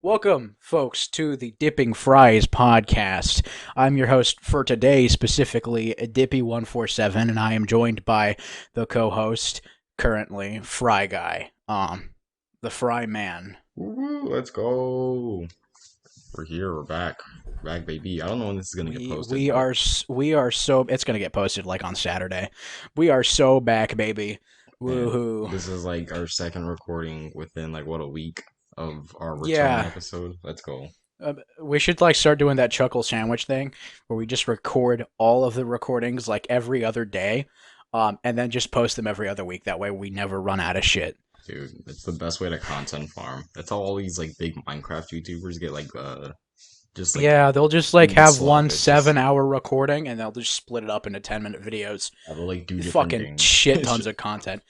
Welcome, folks, to the Dipping Fries podcast. I'm your host for today, specifically Dippy147, and I am joined by the co-host, currently Fry Guy, the Fry Man. Woo, let's go. We're here. We're back. We're back, baby. I don't know when this is gonna get We posted, we but are we are so it's gonna get posted like on Saturday. We are so back, baby. man, Woohoo! this is like our second recording within like what, a week of our return Yeah, episode. Let's go. we should like start doing that chuckle sandwich thing where we just record all of the recordings like every other day, and then just post them every other week. That way, we never run out of shit. Dude, it's the best way to content farm. That's how all these like big Minecraft YouTubers get like just like Yeah, they'll just like meat have slop. one It's just 7 hour recording and they'll just split it up into 10-minute videos. they'll like do different Fucking things. shit It's tons just of content.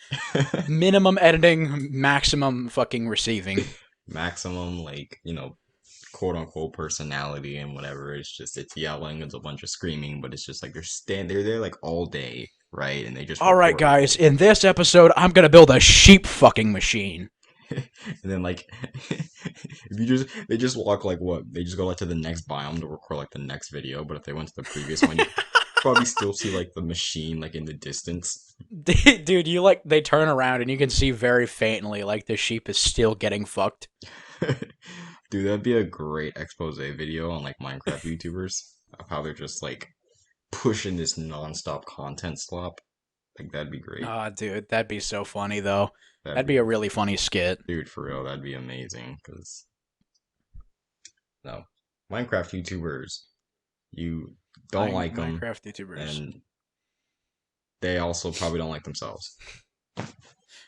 Minimum editing, maximum fucking receiving. maximum quote unquote personality and whatever. It's yelling, it's a bunch of screaming, but it's just like they're there like all day, right? And they just All right, record and guys, post. in this episode, I'm gonna build a sheep fucking machine. And then like if you just they just walk like what? They just go like to the next biome to record like the next video, but if they went to the previous one, you probably still see like the machine like in the distance. Dude, they turn around and you can see very faintly like the sheep is still getting fucked. Dude, that'd be a great expose video on like Minecraft YouTubers of how they're just like pushing this non-stop content slop. Like that'd be great. Ah, dude, that'd be so funny though. That'd That'd be be a really funny skit. Dude, for real, that'd be amazing. Cause no, Minecraft YouTubers, you don't like them, Minecraft YouTubers. and they also probably don't like themselves.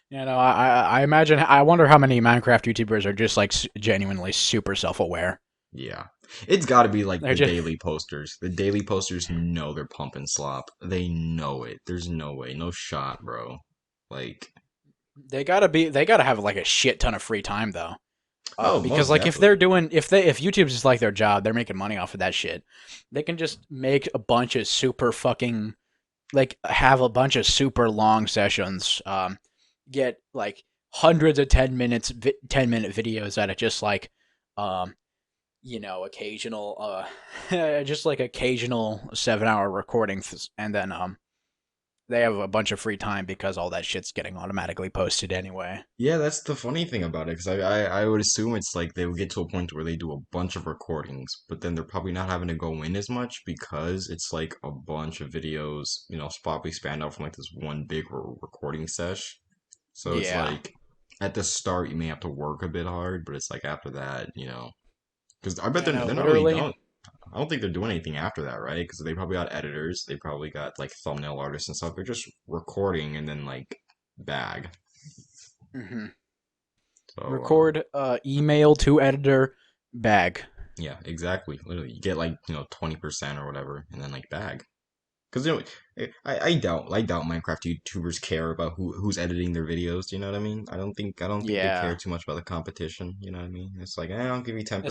You know, I imagine. I wonder how many Minecraft YouTubers are just like genuinely super self-aware. Yeah, it's got to be like They're the just daily posters. The daily posters know they're pumping slop. They know it. There's no way, no shot, bro. Like, they gotta have like a shit ton of free time though. oh, Because most like if definitely. they're doing if YouTube's just like their job, they're making money off of that shit. They can just make a bunch of super fucking like have a bunch of super long sessions. Get like hundreds of 10-minute videos out of just like um occasional just like occasional 7 hour recordings, and then they have a bunch of free time because all that shit's getting automatically posted anyway. Yeah, that's the funny thing about it, because I would assume it's like they would get to a point where they do a bunch of recordings, but then they're probably not having to go in as much because it's like a bunch of videos, probably spanned out from like this one big recording sesh. So it's Yeah. like at the start you may have to work a bit hard, but it's like after that, because I bet Yeah, no, they're not really literally. done. I don't think they're doing anything after that, right? Because they probably got editors, they probably got like thumbnail artists and stuff. They're just recording and then like bag. Hmm. So Record, email to editor, bag. yeah, exactly. Literally, you get like 20% or whatever, and then like bag. Because I doubt Minecraft YouTubers care about who's editing their videos. Do you know what I mean? I don't think they care Yeah. too much about the competition. You know what I mean? It's like, I'll give you 10%.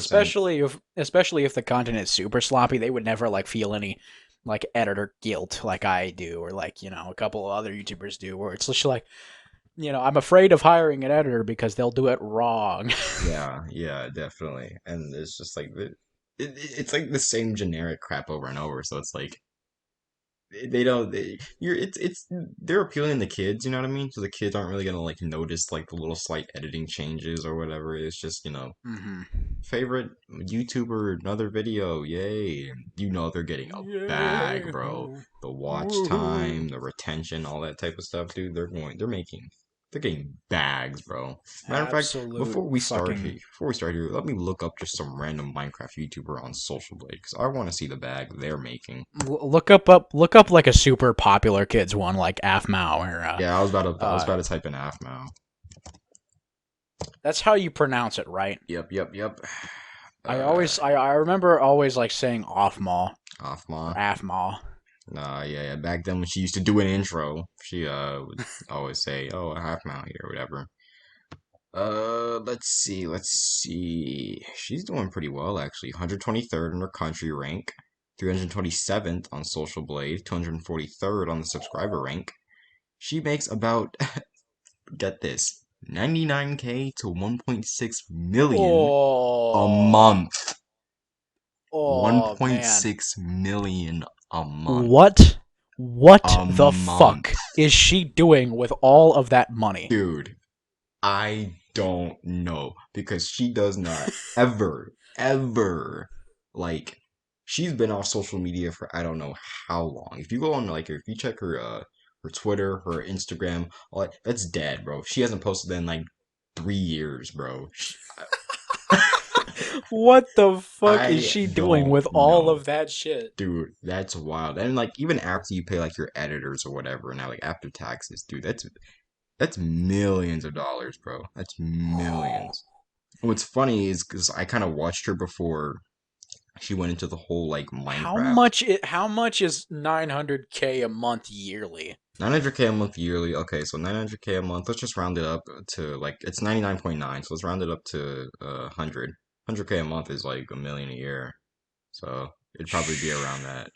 Especially if the content is super sloppy, they would never like feel any like editor guilt like I do, or like, a couple of other YouTubers do, where it's just like, I'm afraid of hiring an editor because they'll do it wrong. Yeah, yeah, definitely. And it's just like it's like the same generic crap over and over. So it's like they don't you're it's they're appealing to kids, you know what I mean? So the kids aren't really gonna like notice like the little slight editing changes or whatever. It's just, Hmm. favorite YouTuber, another video, yay. And they're getting a bag, Yeah. bro. The watch Woohoo. time, the retention, all that type of stuff, dude. They're getting bags, bro. Matter of fact, Absolute fucking. before we start here, let me look up just some random Minecraft YouTuber on Social Blade, because I want to see the bag they're making. Look up like a super popular kids one like aphmau or Yeah, I was about uh to type in aphmau. that's how you pronounce it, right? Yep, yep, yep. I remember always like saying offmau or Aphmau. aphmau. Yeah, yeah. Back then when she used to do an intro, she would always say, "Oh, a half mile here," or whatever. Let's see. She's doing pretty well actually. 123rd in her country rank, 327th on Social Blade, 243rd on the subscriber rank. She makes about, get this, 99K to 1.6 million a Oh, month. oh man. 1.6 million a month. What? What A the month. fuck is she doing with all of that money? Dude, I don't know because she does not ever like she's been off social media for I don't know how long. If you go on like if you check her Twitter, her Instagram, all that's dead, bro. She hasn't posted in like 3 years, bro. What the fuck is I she doing don't with all know. of that shit? Dude, that's wild. And like even after you pay like your editors or whatever, now like after taxes, dude, that's millions of dollars, bro. That's millions. What's funny is because I kind of watched her before she went into the whole like Minecraft. How much is 900K a month yearly? 900K a month yearly. Okay, so 900K a month. Let's just round it up to like it's 99.9. So let's round it up to 100. 100K a month is like a million a year. So it'd probably be around that.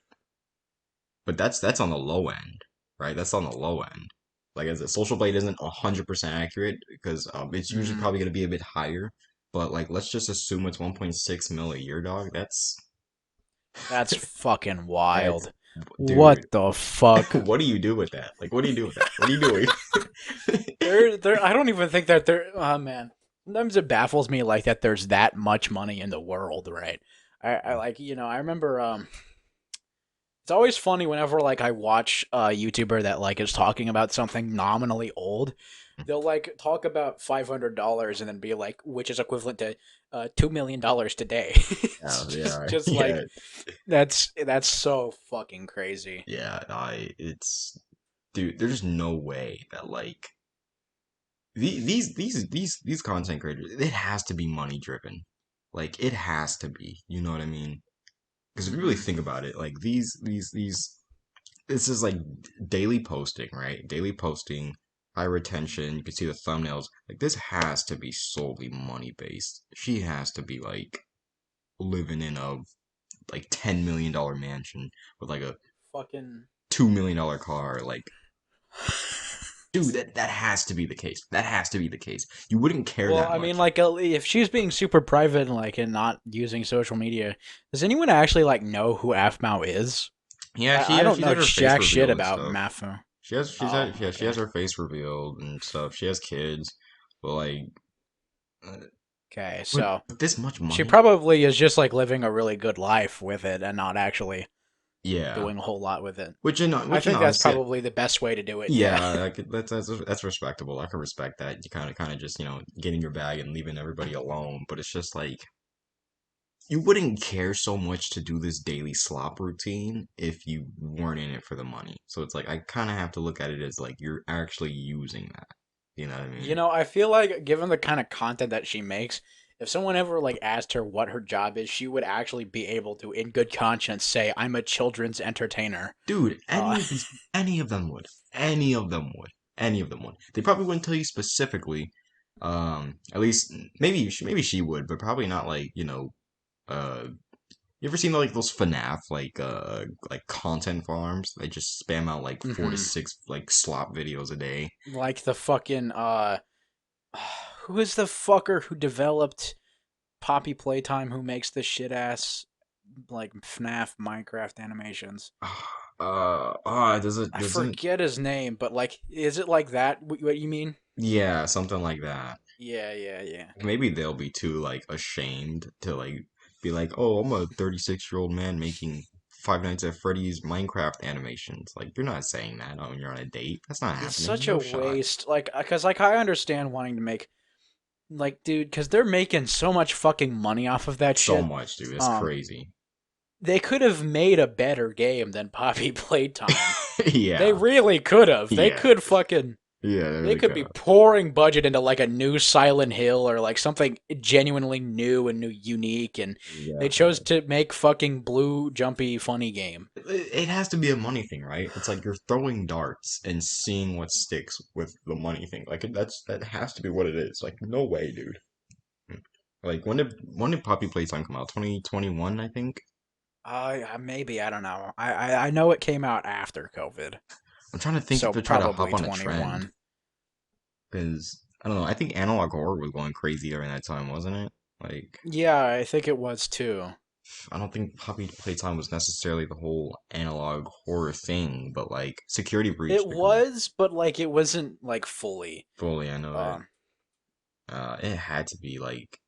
But that's on the low end, right? That's on the low end. Like as a social blade isn't 100% accurate because it's usually Mhm. probably going to be a bit higher. But like let's just assume it's 1.6 mil a year, dog. That's fucking That's wild. dude. What the fuck? What do you do with that? Like what do you do with that? What are you doing? I don't even think that there. Oh man, sometimes it baffles me like that. There's that much money in the world, right? I like I remember it's always funny whenever like I watch a YouTuber that like is talking about something nominally old. They'll like talk about $500 and then be like, which is equivalent to $2 million today. Yeah, It's yeah, just yeah, like that's so fucking crazy. yeah. It's dude. There's no way that like these content creators. It has to be money driven. Like it has to be. You know what I mean? Because if you really Hmm. think about it, like these this is like daily posting, right? Daily posting, high retention. You can see the thumbnails. Like this has to be solely money based. She has to be like living in a like $10 million mansion with like a Fucking. $2 million car. Like, dude, that has to be the case. That has to be the case. You wouldn't care Well, that I mean, much. like, if she's being super private and not using social media, does anyone actually like know who aphmau is? Yeah, I don't she's know had her face jack shit revealed and about stuff. Mafu. Had Oh, yeah, she okay. has her face revealed and stuff. She has kids, but like uh, Okay, with, so with this much she money, probably is just like living a really good life with it and not actually yeah. doing a whole lot with it. I Which in think that's honesty, probably the best way to do it. Yeah. yeah, that's respectable. I can respect that. You kind of just getting your bag and leaving everybody alone. But it's just like you wouldn't care so much to do this daily slop routine if you weren't in it for the money. So it's like I kind of have to look at it as like you're actually using that. You know what I mean? I feel like given the kind of content that she makes, if someone ever like asked her what her job is, she would actually be able to, in good conscience, say, "I'm a children's entertainer." Dude, Uh, any of them would. Any of them would. Any of them would. They probably wouldn't tell you specifically. At least maybe she would, but probably not like, you ever seen like those FNAF like content farms? They just spam out like four to mhm. six like slop videos a day. Like the fucking who is the fucker who developed Poppy Playtime? Who makes the shit ass like FNAF Minecraft animations? I Doesn't forget his name, but like, is it like that? What you mean? yeah, something like that. Yeah, yeah, yeah. Maybe they'll be too like ashamed to like be like, "Oh, I'm a 36-year-old man making Five Nights at Freddy's Minecraft animations." Like, you're not saying that when you're on a date. That's not It's happening. such a No shot. waste. Like, cause like I understand wanting to make like, dude, cause they're making so much fucking money off of that So shit. much, dude. It's Um, crazy. they could have made a better game than Poppy Playtime. They Yeah. really could have. They Yeah. could fucking Yeah, they They really could could be have. pouring budget into like a new Silent Hill or like something genuinely new and new unique, and they chose Definitely. to make fucking blue jumpy funny game. It has to be a money thing, right? It's like you're throwing darts and seeing what sticks with the money thing. Like that has to be what it is. Like no way, dude. Like when did Poppy Playtime come out? 2021, I think. Maybe I don't know. I know it came out after COVID, I'm trying to think if so they're trying to hop probably on a trend 21. because I don't know. I think analog horror was going crazy during that time, wasn't it? Like, Yeah, I think it was too. I don't think Puppy Playtime was necessarily the whole analog horror thing, but like Security Breach It became was, but like it wasn't like fully. fully. I know it. Um, It had to be like,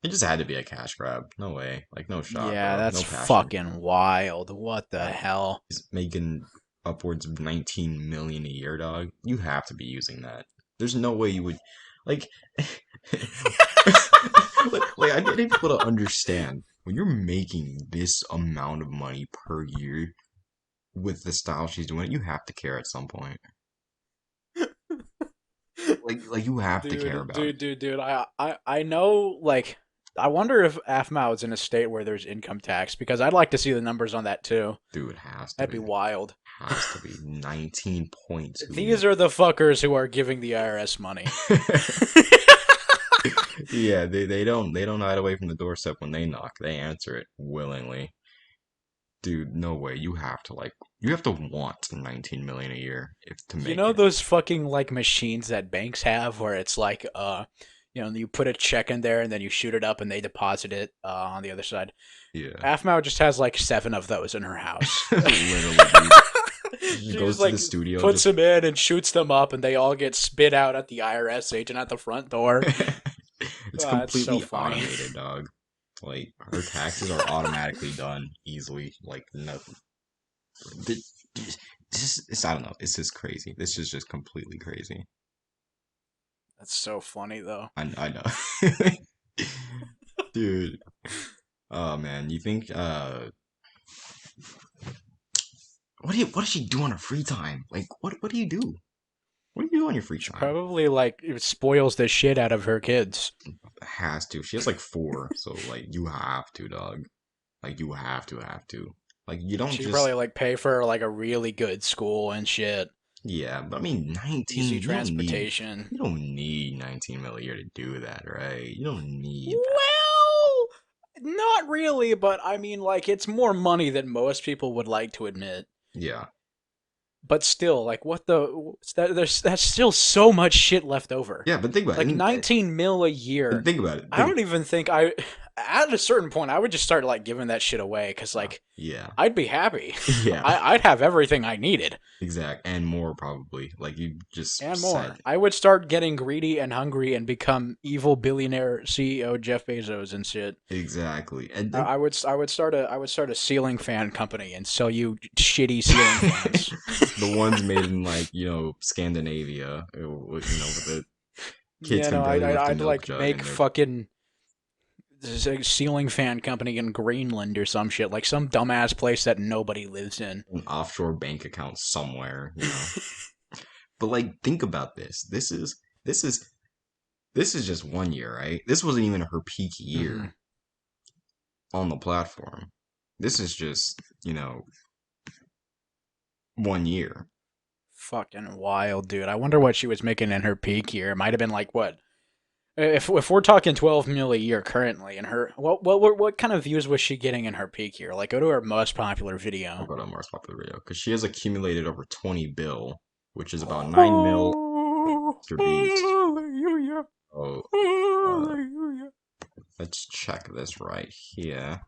it just had to be a cash grab. No way. Like, no shot, yeah, bro. that's No passion. fucking wild. What the Uh, hell? he's making upwards of 19 million a year, dog. You have to be using that. There's no way you would, like, like I need people to understand when you're making this amount of money per year with the style she's doing it, you have to care at some point. Like you have to care about it. Dude. I know. Like, I wonder if aphmau is in a state where there's income tax because I'd like to see the numbers on that too. Dude, it has to That'd be be. wild. Has to be 19.2. These are the fuckers who are giving the IRS money. Yeah, they don't hide away from the doorstep when they knock. They answer it willingly. Dude, no way. You have to want 19 million a year if to You make know it. those fucking like machines that banks have where it's like you put a check in there and then you shoot it up and they deposit it on the other side. Yeah. aphmau just has like 7 of those in her house. Literally, dude. She just She goes just to the like studio, puts just them in and shoots them up, and they all get spit out at the IRS agent at the front door. it's It's so completely funny. automated, dog. Like her taxes are automatically done easily. Like nothing. This, I don't know. It's just crazy. This is just completely crazy. That's so funny though. I know. Dude. Oh man, you think what does she do on her free time? Like what do you do? What do you do on your free She time? probably like spoils the shit out of her kids. Has to. She has like four, so like you have to, dog. Like you have to. Like you don't She just probably like pay for like a really good school and shit. yeah, but I mean Easy 19, transportation. you don't need 19 mil a year to do that, right? You don't need that. Well, not really, but I mean, like, it's more money than most people would like to admit. Yeah. But still, like, what the? That's still so much shit left over. Yeah, but think about it. Like, And 19 mil a and year. think about it. I Think don't even think I. At a certain point, I would just start like giving that shit away because, like, yeah. I'd be happy. Yeah. I'd have everything I needed Exact. And more probably. Like you just and more. said. I would start getting greedy and hungry and become evil billionaire CEO Jeff Bezos and shit. Exactly. And I think I would start a ceiling fan company and sell you shitty ceiling fans. the ones made in like, Scandinavia, with the kids You can know, barely lift a I'd milk like jug make and they're fucking a ceiling fan company in Greenland or some shit, like some dumbass place that nobody lives in. an offshore bank account somewhere. But like think about this. This is just 1 year, right? This wasn't even her peak Hmm. year on the platform. This is just, 1 year. Fucking wild, dude. I wonder what she was making in her peak year. It might have been like what? If we're talking 12 mil a year currently, and her what kind of views was she getting in her peak year? Like, go to her most popular I'll video. go to a more popular video because she has accumulated over 20 bill, which is about 9 mil Oh, Mr. Beast. hallelujah, Oh, uh, hallelujah. let's check this right here.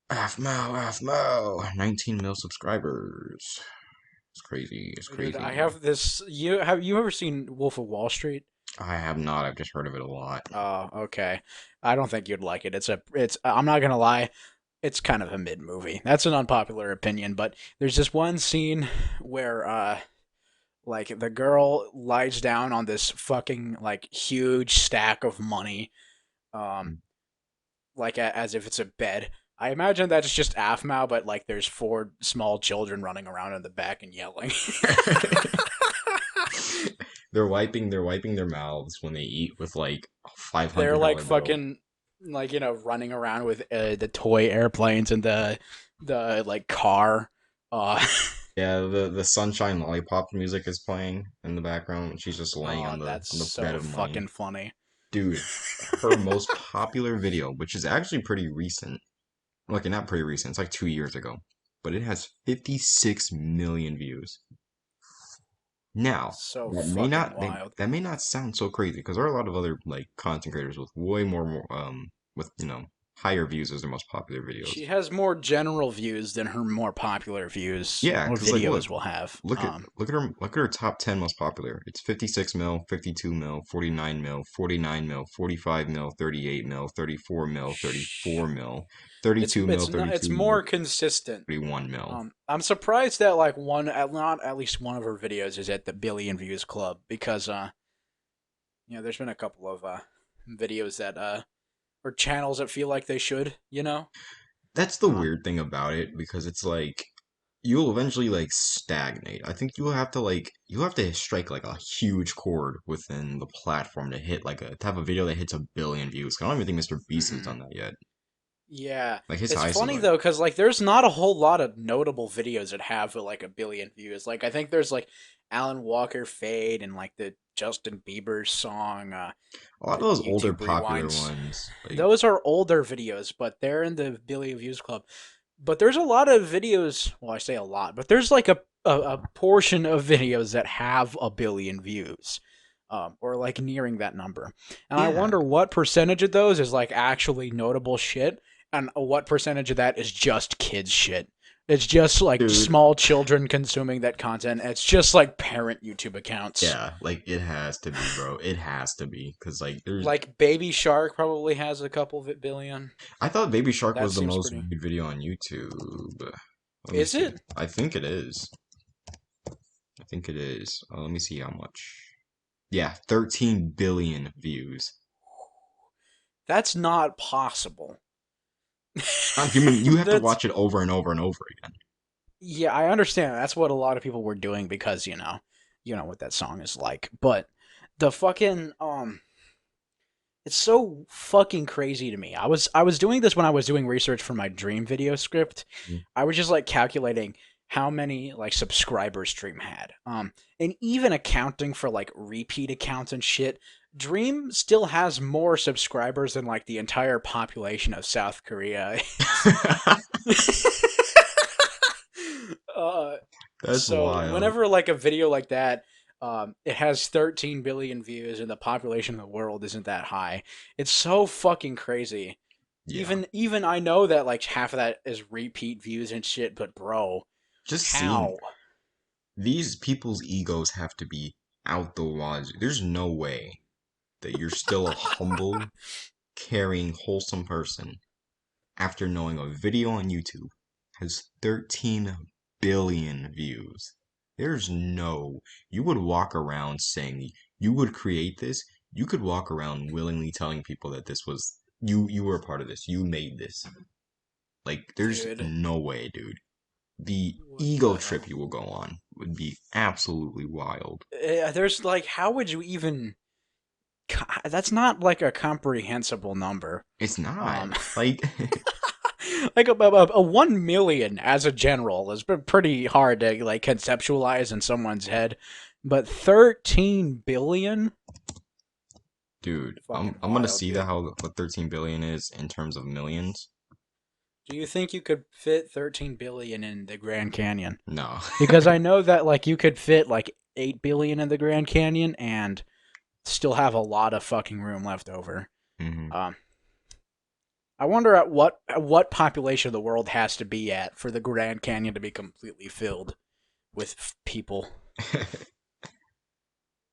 aphmau, 19 mil subscribers. It's crazy. It's Dude, I crazy. have this. Have you ever seen Wolf of Wall Street? I have not. I've just heard of it a lot. Oh, okay. I don't think you'd like it. It's. I'm not gonna lie. It's kind of a mid movie. That's an unpopular opinion, but there's this one scene where like the girl lies down on this fucking like huge stack of money, um, like as if it's a bed. I imagine that's just aphmau, but like there's 4 small children running around in the back and yelling. They're wiping their mouths when they eat with like five They're hundred like dollar bill. fucking like running around with the toy airplanes and the like car. Uh, Yeah, the Sunshine Lollipop music is playing in the background when she's just laying oh, on the that's on the bed so of money. fucking funny. Dude, her most popular video, which is actually pretty recent. Like not pretty recent, it's like 2 years ago. But it has 56 million views. Now, So that may fucking not wild. that may not sound so crazy because there are a lot of other like content creators with way more with higher views as their most popular videos. She has more general views than her more popular views Yeah, or because like videos will have. look at her top 10 most popular. It's 56 mil, 52 mil, 49 mil, 49 mil, 45 mil, 38 mil, 34 mil, 34 mil, It's 32 mil, it's not, it's 32 mil, more consistent. 31 mil. I'm surprised that like not at least one of her videos is at the billion views club because there's been a couple of videos that or channels that feel like they should, you know. That's the Uh, weird thing about it because it's like you'll eventually like stagnate. I think you'll have to strike like a huge chord within the platform to hit like to have a video that hits 1 billion views. I don't even think Mr. Beast has mhm. done that yet. Yeah, Like his it's highest is funny like though because like there's not a whole lot of notable videos that have like a billion views. Like I think there's like Alan Walker Fade and like the Justin Bieber song, a lot of the those older YouTube popular rewinds. ones. Like Those are older videos, but they're in the billion views club. But there's a lot of videos. Well, I say a lot, but there's like a portion of videos that have a billion views. Or like nearing that number. And I yeah, wonder what percentage of those is like actually notable shit and what percentage of that is just kids shit. It's just like dude. small children consuming that content. It's just like parent YouTube accounts. Yeah, like it has to be, bro. It has to be because like there's. Like Baby Shark probably has a couple of billion. I thought Baby Shark That was the seems most pretty. viewed video on YouTube. Let me Is see. it? I think it is. I think it is. Let me see how much. Yeah, 13 billion views. That's not possible. Not human. You have to That's watch it over and over and over again. Yeah, I understand. That's what a lot of people were doing because you know what that song is like. But the fucking it's so fucking crazy to me. I was doing this when I was doing research for my dream video script. Mhm. I was just like calculating how many like subscribers Dream had. And even accounting for like repeat accounts and shit, Dream still has more subscribers than like the entire population of South Korea. uh, That's so wild. whenever like a video like that, it has 13 billion views and the population of the world isn't that high. It's so fucking crazy. Yeah. Even I know that like half of that is repeat views and shit, but bro, Just seeing how? these people's egos have to be out the wazoo. There's no way that you're still a humble, caring, wholesome person after knowing a video on YouTube has 13 billion views. There's no, you would walk around saying you would create this. You could walk around willingly telling people that this was you were a part of this. You made this. Like there's Dude, no way, dude. The what ego the trip hell? you will go on would be absolutely wild. There's like, how would you even? That's not like a comprehensible number. It's not. Um, Like like a 1 million as a general has been pretty hard to like conceptualize in someone's head, but 13 billion, dude, fucking I'm gonna wild, see that dude. how what 13 billion is in terms of millions. Do you think you could fit 13 billion in the Grand Canyon? No. Because I know that like you could fit like 8 billion in the Grand Canyon and still have a lot of fucking room left over. hmm Um, I wonder at what population of the world has to be at for the Grand Canyon to be completely filled with people.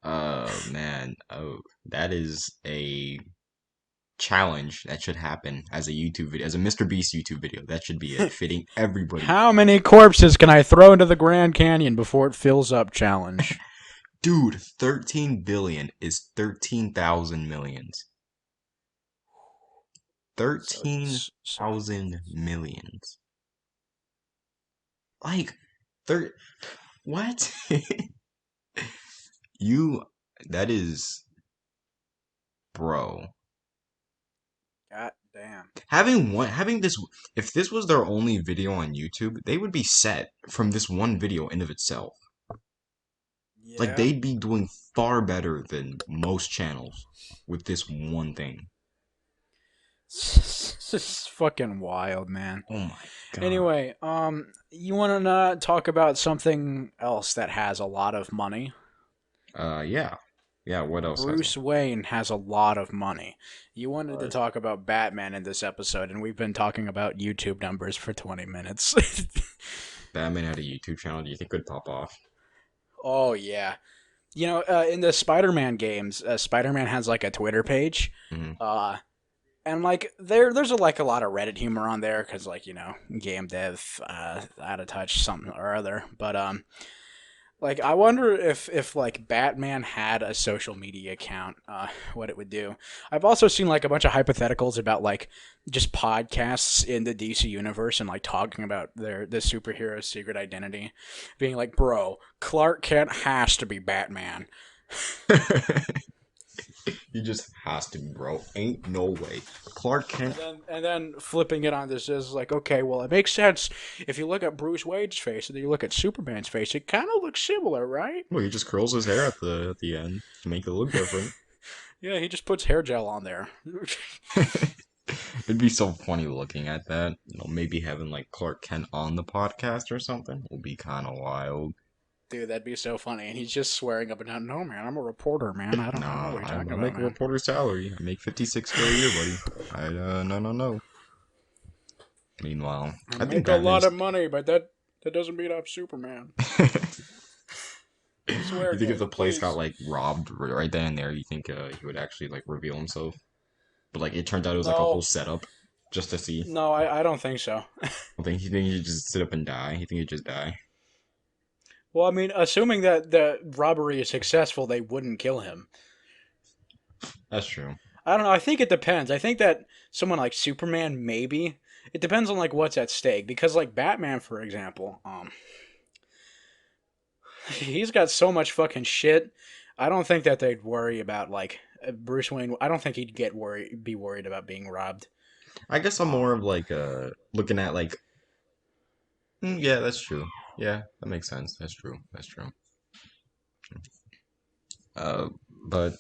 Oh man. Oh, that is a challenge that should happen as a YouTube video, as a Mr. Beast YouTube video. That should be it. Fitting everybody. How many corpses can I throw into the Grand Canyon before it fills up? Challenge. Dude, 13 billion is 13,000 millions. So, so 13,000 millions. Like, thir what? You, that is, bro. god damn. Having this, if this was their only video on YouTube, they would be set from this one video in of itself. Like, Yeah. they'd be doing far better than most channels with this one thing. This is fucking wild, man. Oh my God. Anyway, you want to talk about something else that has a lot of money? Yeah. Yeah, what else has one? Bruce Wayne has a lot of money. You wanted to Uh, talk about Batman in this episode, and we've been talking about YouTube numbers for 20 minutes. Batman had a YouTube channel. Do you think could pop off? Oh, yeah. In the Spider-Man games, Spider-Man has like a Twitter page. Hmm. Uh, and like there's like a lot of Reddit humor on there because like game dev out of touch something or other. But like I wonder if like Batman had a social media account, what it would do. I've also seen like a bunch of hypotheticals about like just podcasts in the DC universe and like talking about the superhero's secret identity, being like, bro, Clark Kent has to be Batman. He just has to be, bro. Ain't no way. Clark Kent. And then flipping it on this is like, okay, well, it makes sense if you look at Bruce Wayne's face and then you look at Superman's face. It kind of looks similar, right? Well, he just curls his hair at the end to make it look different. Yeah, he just puts hair gel on there. It'd be so funny looking at that. Maybe having like Clark Kent on the podcast or something would be kind of wild. Dude, that'd be so funny. And he's just swearing up and down, no, man, I'm a reporter, man. I don't know Nah, what you're I talking about, make a man. reporter's salary. I make 56K a year, buddy. No, no, no. Meanwhile, I I think make a lot Batman's. of money, but that doesn't mean I'm Superman. Swear, You think if the Kevin, place got please. like robbed right then and there, you think he would actually like reveal himself? But like it turned out it was like a whole No, setup just to see. no, I don't think so. I think he'd just sit up and die. You think he'd just die? Well, I mean, assuming that the robbery is successful, they wouldn't kill him. That's true. I don't know. I think it depends. I think that someone like Superman, maybe. It depends on like what's at stake. Because like Batman, for example, he's got so much fucking shit. I don't think that they'd worry about like Bruce Wayne. I don't think he'd be worried about being robbed. I guess I'm more Um, of like looking at like yeah, that's true. Yeah, that makes sense. That's true. That's true. But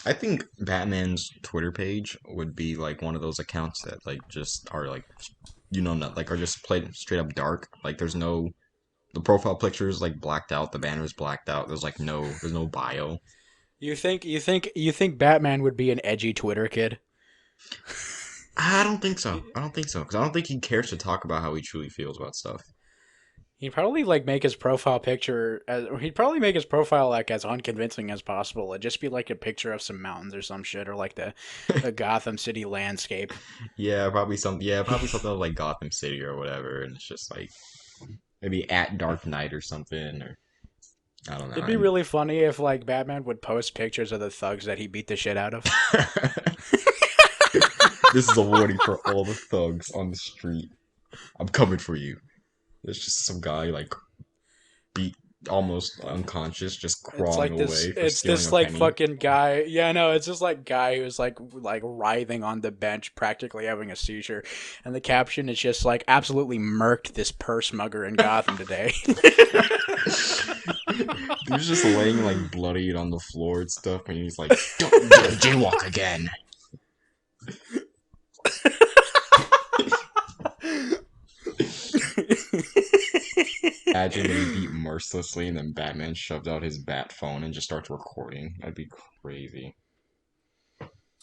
I think Batman's Twitter page would be like one of those accounts that like just are like not like are just played straight up dark. Like the profile picture is like blacked out, the banner is blacked out. There's no bio. you think Batman would be an edgy Twitter kid? I don't think so. I don't think so because I don't think he cares to talk about how he truly feels about stuff. He'd probably like make his profile picture he'd probably make his profile like as unconvincing as possible. It'd just be like a picture of some mountains or some shit or like the Gotham City landscape. Yeah, probably some. Yeah, probably something like Gotham City or whatever, and it's just like maybe at Dark Knight or something, or I don't know. It'd be really funny if like Batman would post pictures of the thugs that he beat the shit out of. This is a warning for all the thugs on the street. I'm coming for you. There's just some guy like beat almost unconscious, just It's crawling like this. away for It's stealing this a like penny. fucking guy. Yeah, no, it's just like guy who's like writhing on the bench, practically having a seizure, and the caption is just like absolutely murked this purse mugger in Gotham today. He's just laying like bloodied on the floor and stuff, and he's like, "Don't jaywalk again." Imagine that he beat mercilessly, and then Batman shoved out his bat phone and just starts recording. That'd be crazy.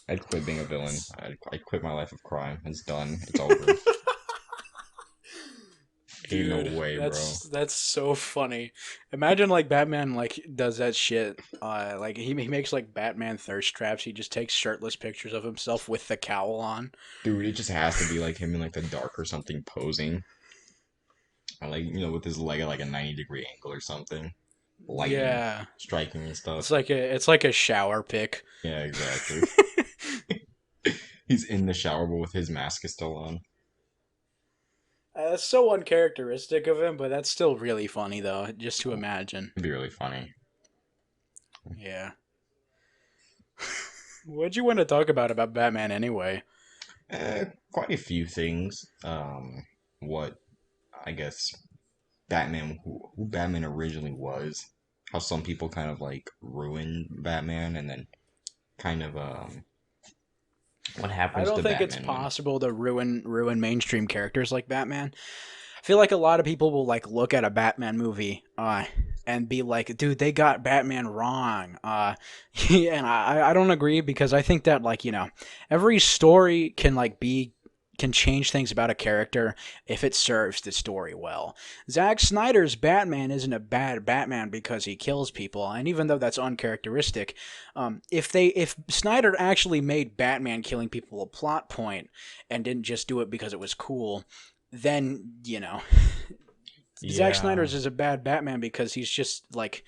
I'd quit being a villain. I'd quit my life of crime. It's done. It's over. Ain't no Dude, way, bro. that's so funny. Imagine like Batman like does that shit. Like he makes like Batman thirst traps. He just takes shirtless pictures of himself with the cowl on. Dude, it just has to be like him in like the dark or something posing. Or like, with his leg at like a 90-degree angle or something. Lightning Yeah, striking and it's stuff. like a shower pic. Yeah, exactly. He's in the shower but with his mask is still on. That's so uncharacteristic of him, but that's still really funny though, just to imagine. It'd be really funny. Yeah. What'd you want to talk about Batman anyway? Quite a few things. What I guess Batman, who Batman originally was, how some people kind of like ruined Batman, and then kind of what I happens don't to think it's Batman when. possible to ruin mainstream characters like Batman. I feel like a lot of people will like look at a Batman movie and be like, dude, they got Batman wrong. And I don't agree because I think that like every story can can change things about a character if it serves the story well. Zack Snyder's Batman isn't a bad Batman because he kills people, and even though that's uncharacteristic, if Snyder actually made Batman killing people a plot point and didn't just do it because it was cool, then Zack Yeah. Snyder's is a bad Batman because he's just like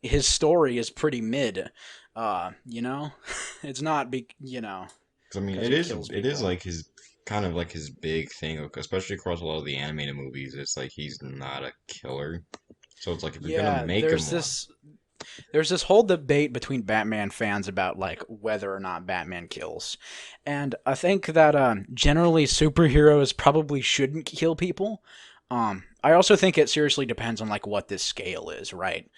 his story is pretty mid. You know, it's not I mean, because he kills it is people. like his kind of like his big thing, especially across a lot of the animated movies. It's like he's not a killer. So it's like if you're gonna Yeah, make him one, there's this whole debate between Batman fans about like whether or not Batman kills, and I think that generally superheroes probably shouldn't kill people. I also think it seriously depends on like what this scale is, right?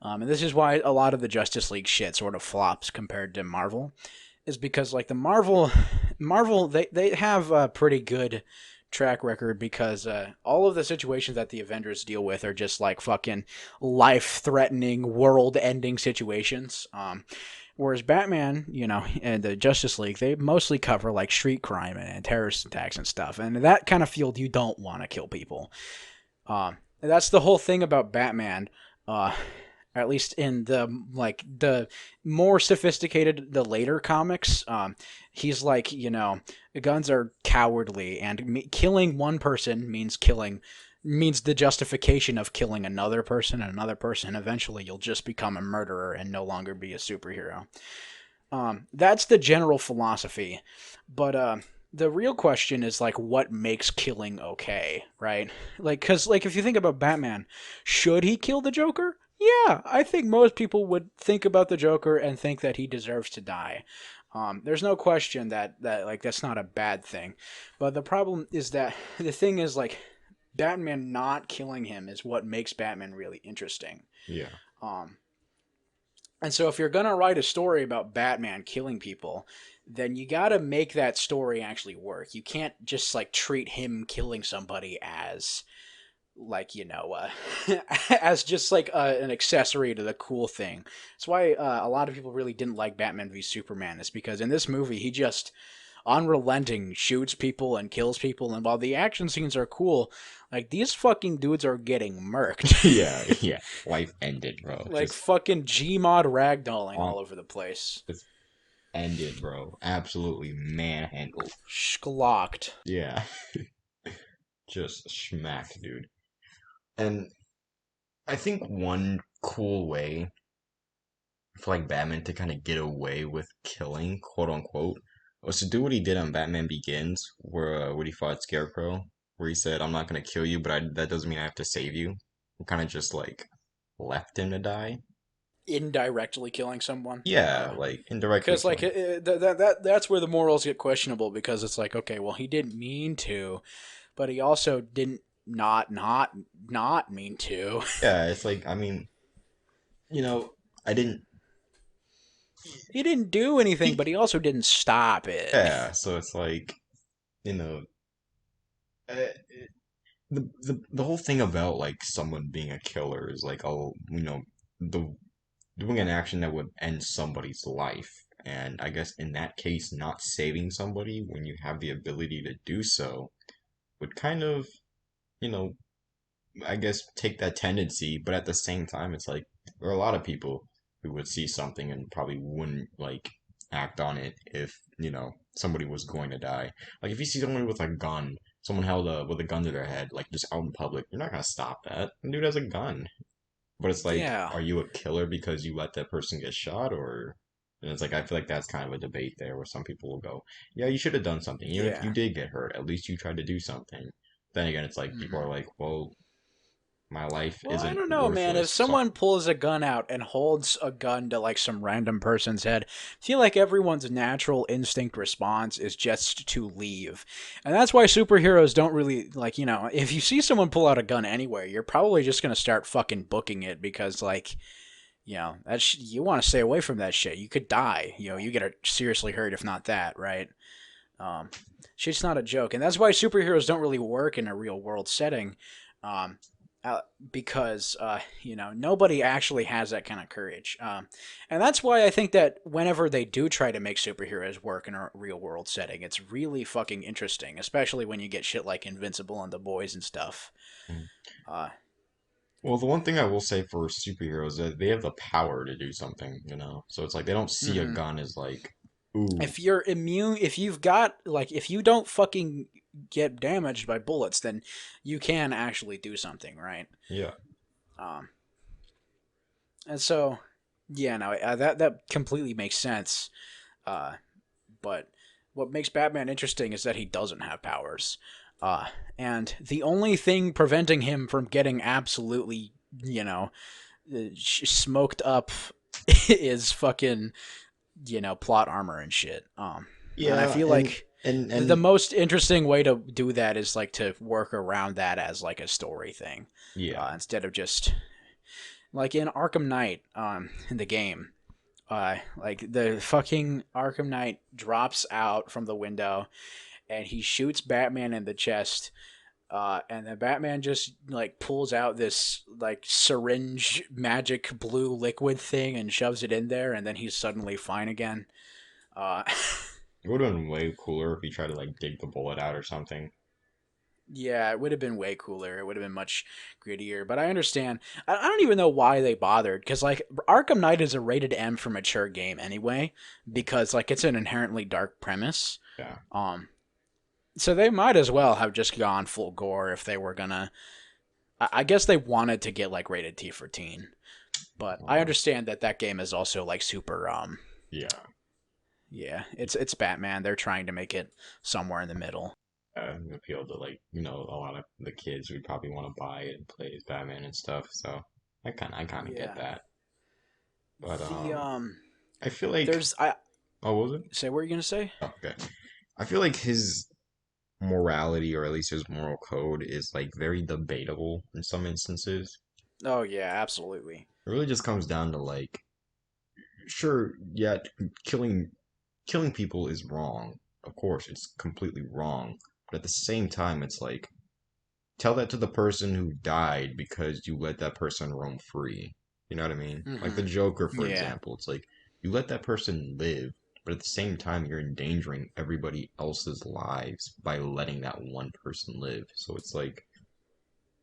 And this is why a lot of the Justice League shit sort of flops compared to Marvel, is because like the Marvel they have a pretty good track record because all of the situations that the Avengers deal with are just like fucking life-threatening, world-ending situations. Whereas Batman, and the Justice League, they mostly cover like street crime and terrorist attacks and stuff. And in that kind of field, you don't want to kill people. That's the whole thing about Batman. Uh, at least in the more sophisticated, the later comics, he's like, guns are cowardly, and killing one person means the justification of killing another person and another person. Eventually, you'll just become a murderer and no longer be a superhero. That's the general philosophy, but the real question is like what makes killing okay, right? Like, because like if you think about Batman, should he kill the Joker? Yeah, I think most people would think about the Joker and think that he deserves to die. There's no question that like that's not a bad thing, but the problem is that the thing is like Batman not killing him is what makes Batman really interesting. yeah, Um, and so if you're going to write a story about Batman killing people, then you got to make that story actually work. You can't just like treat him killing somebody as like as just like an accessory to the cool thing. That's why a lot of people really didn't like Batman v Superman, is because in this movie he just unrelenting shoots people and kills people, and while the action scenes are cool, like these fucking dudes are getting murked. yeah, yeah. Life ended, bro. Like Just fucking Gmod ragdolling on, all over the place. just ended, bro. Absolutely manhandled. Schlocked. Yeah, just smacked, dude. And I think one cool way for like Batman to kind of get away with killing, quote unquote, was to do what he did on Batman Begins, where he fought Scarecrow, where he said, "I'm not gonna kill you, but that doesn't mean I have to save you." Kind of just like left him to die. Indirectly killing someone. Yeah, like indirectly Because killing. that's where the morals get questionable, because it's like, okay, well, he didn't mean to, but he also didn't not mean to. Yeah, it's like I mean, you know, I didn't. He didn't do anything, but he also didn't stop it. Yeah, so it's like you know, uh, the whole thing about like someone being a killer is like oh the doing an action that would end somebody's life. And I guess in that case, not saving somebody when you have the ability to do so would kind of, you know, I guess take that tendency. But at the same time, it's like there are a lot of people who would see something and probably wouldn't like act on it if, somebody was going to die. Like if you see someone with a gun, someone held with a gun to their head, like just out in public, you're not gonna stop that. The dude has a gun. But it's like, Yeah. are you a killer because you let that person get shot, or? And it's like I feel like that's kind of a debate there, where some people will go, "Yeah, you should have done something. Even if you Yeah. did get hurt, at least you tried to do something." Then again, it's like people are hmm like, "Well, my life Well, I isn't don't know, man. If worthless." So someone pulls a gun out and holds a gun to like some random person's head, I feel like everyone's natural instinct response is just to leave. And that's why superheroes don't really like, if you see someone pull out a gun anywhere, you're probably just going to start fucking booking it because like, you want to stay away from that shit. You could die. You get seriously hurt if not that, right? Um, shit's not a joke, and that's why superheroes don't really work in a real world setting. Um, uh, because nobody actually has that kind of courage, and that's why I think that whenever they do try to make superheroes work in a real world setting, it's really fucking interesting, especially when you get shit like Invincible and The Boys and stuff. Mm. Uh, Well, the one thing I will say for superheroes is that they have the power to do something, So it's like they don't see a mhm. gun as like, ooh, If you're immune, if you've got like, if you don't fucking get damaged by bullets, then you can actually do something, right? yeah, Um, and so, yeah, no, that completely makes sense. Uh, but what makes Batman interesting is that he doesn't have powers. Uh, and the only thing preventing him from getting absolutely, smoked up is fucking, plot armor and shit. And I yeah, feel and like and the and most interesting way to do that is like to work around that as like a story thing, yeah, instead of just like in Arkham Knight, in the game. Like the fucking Arkham Knight drops out from the window and he shoots Batman in the chest. And then Batman just like pulls out this like syringe magic blue liquid thing and shoves it in there, and then he's suddenly fine again. Uh, it would have been way cooler if he tried to like dig the bullet out or something. yeah, it would have been way cooler. It would have been much grittier. But I understand. I don't even know why they bothered, because like Arkham Knight is a rated M for mature game anyway, because like it's an inherently dark premise. Yeah. Um, so they might as well have just gone full gore if they were gonna. I guess they wanted to get like rated T for teen, but I Uh, understand that that game is also like super. yeah. Yeah, it's Batman. They're trying to make it somewhere in the middle. Appeal to like, a lot of the kids would probably want to buy it and play as Batman and stuff. So I kind of get Yeah. that. But The I feel like, there's I oh, what was it? say what were you gonna say? Oh, okay. I feel like his morality, or at least his moral code, is like very debatable in some instances. Oh yeah, absolutely. It really just comes down to like, sure, yeah, killing killing people is wrong. Of course, it's completely wrong. But at the same time, it's like, tell that to the person who died because you let that person roam free. You know what I mean? Like the Mm-hmm. Joker, for Yeah. example. It's like you let that person live, but at the same time, you're endangering everybody else's lives by letting that one person live. So it's like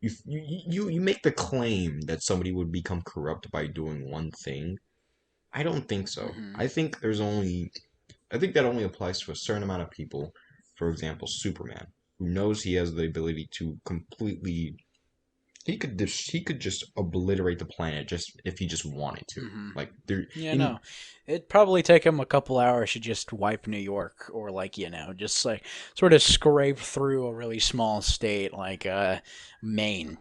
you make the claim that somebody would become corrupt by doing one thing. I don't think so. Mm-hmm. I think that only applies to a certain amount of people. For example, Superman, who knows he has the ability to completely he could just obliterate the planet just if he just wanted to. Mm-hmm. Like there Yeah, in no. It'd probably take him a couple hours to just wipe New York, or like, just like sort of scrape through a really small state like Maine,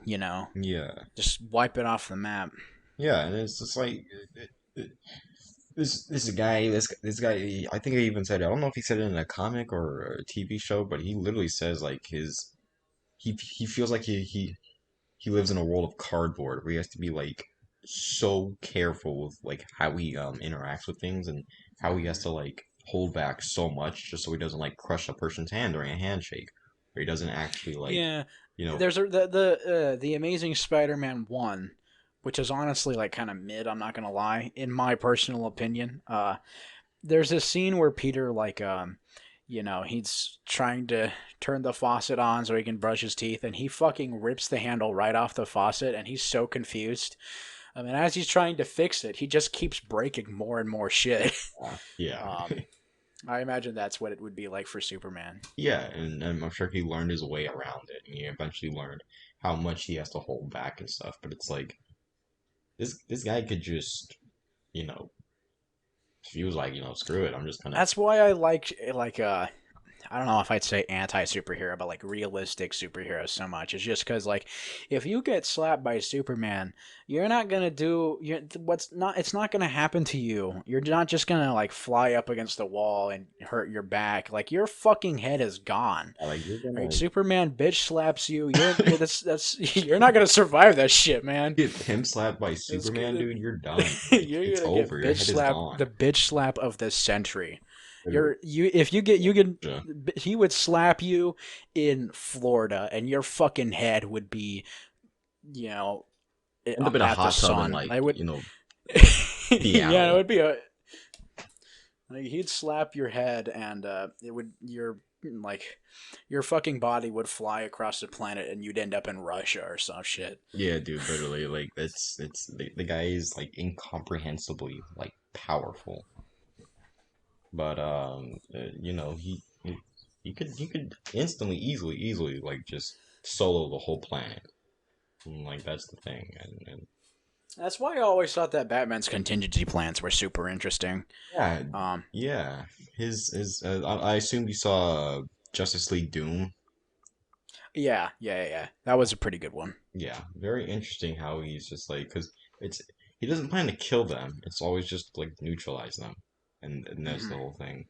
yeah. Just wipe it off the map. Yeah, and it's just like it- this guy, I think he even said, I don't know if he said it in a comic or a TV show, but he literally says like he feels like he lives in a world of cardboard where he has to be like so careful with like how he interacts with things, and how he has Mm-hmm. to like hold back so much just so he doesn't like crush a person's hand during a handshake, or he doesn't actually like Yeah, you know there's the Amazing Spider-Man 1, which is honestly like kind of mid. I'm not gonna lie, in my personal opinion. There's this scene where Peter like he's trying to turn the faucet on so he can brush his teeth, and he fucking rips the handle right off the faucet, and he's so confused. I mean, as he's trying to fix it, he just keeps breaking more and more shit. yeah. um, I imagine that's what it would be like for Superman. Yeah, and I'm sure he learned his way around it, and he eventually learned how much he has to hold back and stuff. But it's like this guy could just, you know, if he was like, screw it, I'm just gonna. That's why I like I don't know if I'd say anti superhero, but like realistic superheroes so much. It's just because like if you get slapped by Superman, you're not gonna do what's not. It's not gonna happen to you. You're not just gonna like fly up against the wall and hurt your back. Like your fucking head is gone. Like you're Right? gonna Superman bitch slaps you. That's you're not gonna survive that shit, man. get pimp slapped by It's Superman, good. dude. You're done. Like You're it's gonna over. get Your bitch head is slap, gone. the bitch slap of the century. Literally. If you get you can Yeah. he would slap you in Florida and your fucking head would be you know, End up in a at the hot tub and sun. like I would, you know the yeah, it owl. would be a like he'd slap your head and it would like your fucking body would fly across the planet and you'd end up in Russia or some shit. Yeah, dude, literally, like it's the guy is like incomprehensibly like powerful, but you know he could instantly, easily like just solo the whole planet. And, like that's the thing, and That's why I always thought that Batman's contingency plans were super interesting. yeah, Um, yeah. His I assumed you saw Justice League Doom. yeah. That was a pretty good one. Yeah, very interesting how he's just like because it's he doesn't plan to kill them. It's always just like neutralize them, and that's the Hmm. whole thing.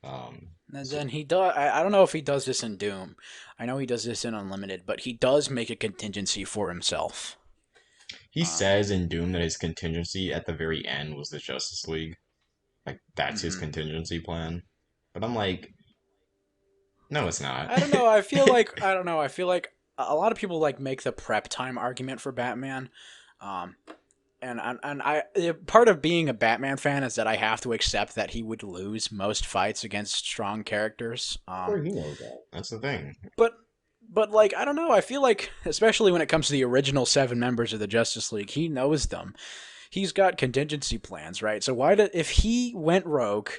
Um, And so then he does. I don't know if he does this in Doom. I know he does this in Unlimited, but he does make a contingency for himself. he Um, says in Doom that his contingency at the very end was the Justice League. Like that's his mhm. contingency plan. But I'm like, no, it's not. I don't know. I feel like I don't know. I feel like a lot of people like make the prep time argument for Batman. Um, and part of being a Batman fan is that I have to accept that he would lose most fights against strong characters. Or he knows that. That's the thing. But like I don't know. I feel like especially when it comes to the original seven members of the Justice League, he knows them. He's got contingency plans, right? So why did if he went rogue,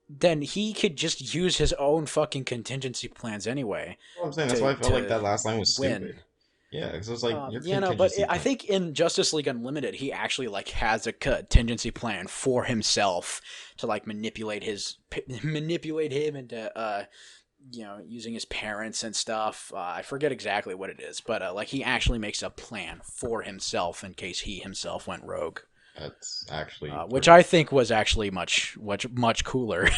then he could just use his own fucking contingency plans anyway Well, I'm saying that's why to I felt like that last line was win. stupid. Yeah, because it was like your Yeah, no, but contingency I plan. think in Justice League Unlimited, he actually like has a contingency plan for himself to like manipulate him into using his parents and stuff. I forget exactly what it is, but like he actually makes a plan for himself in case he himself went rogue, That's actually which pretty I think was actually much cooler.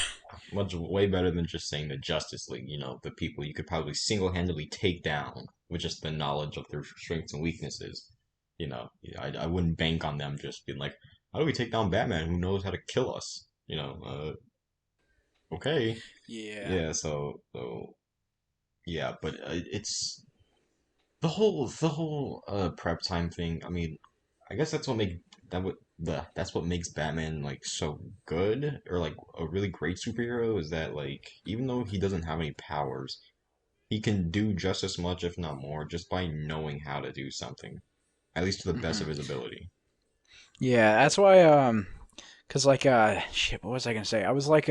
much way better than just saying the Justice League. You know, the people you could probably single-handedly take down with just the knowledge of their strengths and weaknesses. You know, I wouldn't bank on them just being like, how do we take down Batman who knows how to kill us? You know, okay. Yeah. Yeah, so yeah, but it's the whole prep time thing. I mean, I guess that's what makes Batman like so good or like a really great superhero is that like even though he doesn't have any powers, he can do just as much if not more just by knowing how to do something, at least to the best of Hmm. his ability. Yeah, that's why cuz like shit, what was I going to say? I was like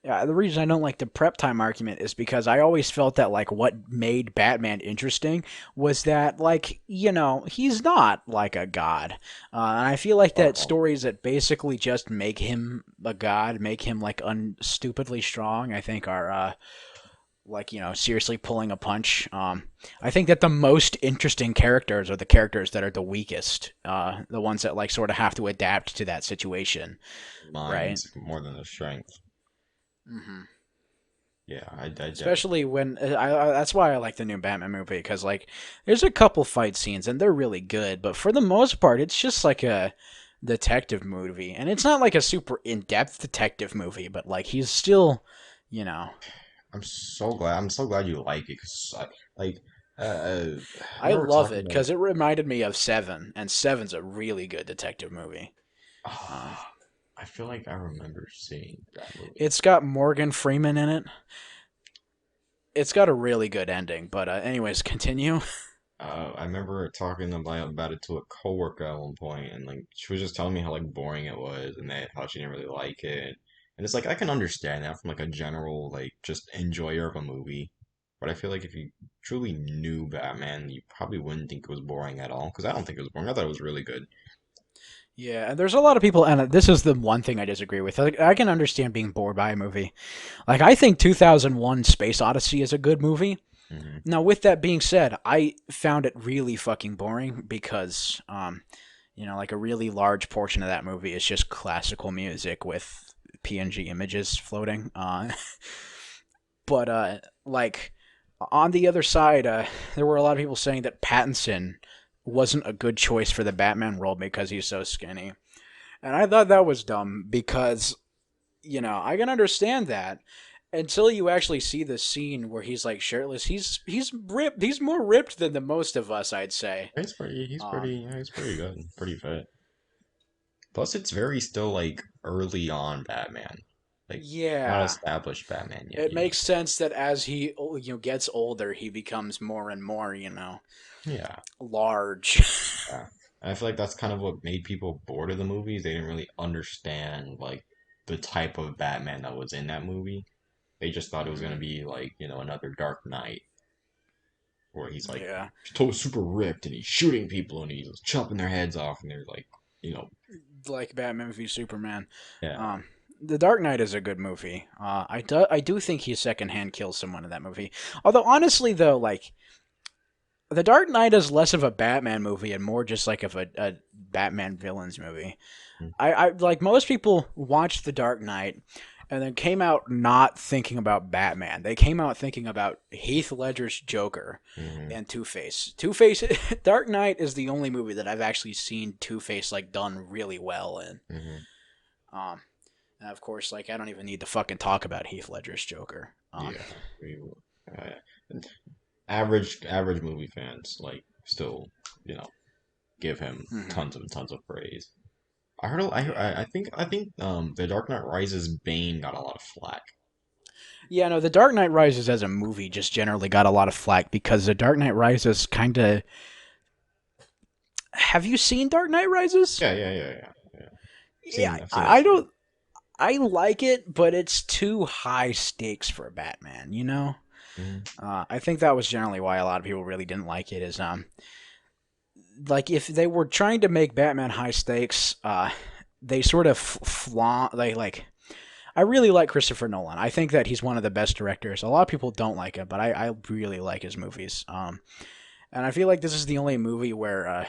yeah, the reason I don't like the prep time argument is because I always felt that like what made Batman interesting was that like he's not like a god, and I feel like Far that from it. stories that basically just make him a god, make him like unstupidly strong, I think are like seriously pulling a punch. I think that the most interesting characters are the characters that are the weakest, the ones that like sort of have to adapt to that situation, right? Minds more than the strength. Hmm. Yeah, I Especially when that's why I like the new Batman movie because like there's a couple fight scenes and they're really good, but for the most part it's just like a detective movie, and it's not like a super in-depth detective movie, but like he's still, you know, I'm so glad you like it because like I I remember love talking it about because it reminded me of Seven, and Seven's a really good detective movie. Um, I feel like I remember seeing that movie. it's got Morgan Freeman in it. It's got a really good ending, but anyways, continue. I remember talking about it to a coworker at one point, and like she was just telling me how like boring it was, and that how she didn't really like it. And it's like I can understand that from like a general like just enjoyer of a movie, but I feel like if you truly knew Batman, you probably wouldn't think it was boring at all. Because I don't think it was boring. I thought it was really good. Yeah, and there's a lot of people, and this is the one thing I disagree with. Like, I can understand being bored by a movie. Like, I think 2001 Space Odyssey is a good movie. Hmm. Now, with that being said, I found it really fucking boring because, like a really large portion of that movie is just classical music with PNG images floating. But, like, on the other side, there were a lot of people saying that Pattinson wasn't a good choice for the Batman role because he's so skinny. And I thought that was dumb because, I can understand that. until you actually see the scene where he's like shirtless, he's ripped. He's more ripped than the most of us, I'd say. Um, He's pretty good, pretty fit. Plus, it's very still like early on Batman, like not yeah, established Batman yet, it you know. makes sense that as he gets older, he becomes more and more Yeah, large. yeah. And I feel like that's kind of what made people bored of the movies. They didn't really understand like the type of Batman that was in that movie. They just thought it was gonna Hmm. be like, another Dark Knight where he's like Yeah, super ripped and he's shooting people and he's chopping their heads off and they're like, you know, like Batman v Superman. yeah. Um, the Dark Knight is a good movie. I do think he secondhand kills someone in that movie. Although honestly, though, like the Dark Knight is less of a Batman movie and more just like of a Batman villains movie. I like most people watched The Dark Knight and then came out not thinking about Batman. They came out thinking about Heath Ledger's Joker Mm-hmm. and Two Face. Two Face, Dark Knight is the only movie that I've actually seen Two Face like done really well in. Mm-hmm. Um, and of course, like I don't even need to fucking talk about Heath Ledger's Joker. Yeah. We, uh, average movie fans like still, you know, give him Mhm. tons and tons of praise. I heard, Yeah. I think, The Dark Knight Rises Bane got a lot of flack. Yeah, no, The Dark Knight Rises as a movie just generally got a lot of flack because The Dark Knight Rises kind of. Have you seen Dark Knight Rises? Yeah. Yeah, I've seen it I too. don't. I like it, but it's too high stakes for Batman. Mm-hmm. I think that was generally why a lot of people really didn't like it. Is like if they were trying to make Batman high stakes, they sort of flaw. They like. I really like Christopher Nolan. I think that he's one of the best directors. A lot of people don't like him, but I really like his movies. And I feel like this is the only movie where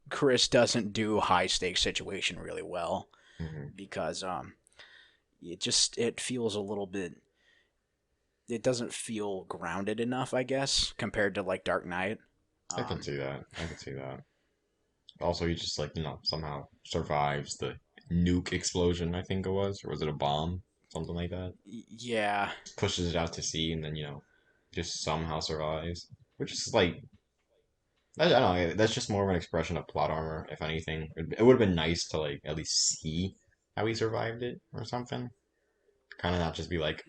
Chris doesn't do high stakes situation really well Mm-hmm. because it feels a little bit. It doesn't feel grounded enough, I guess, compared to like Dark Knight. I can Um, see that. I can see that. Also, he just like, somehow survives the nuke explosion, I think it was, or was it a bomb? Something like that. yeah. Pushes it out to sea and then, just somehow survives. Which is like, I don't know, that's just more of an expression of plot armor, if anything. It would have been nice to like at least see how he survived it or something. Kind of not just be like,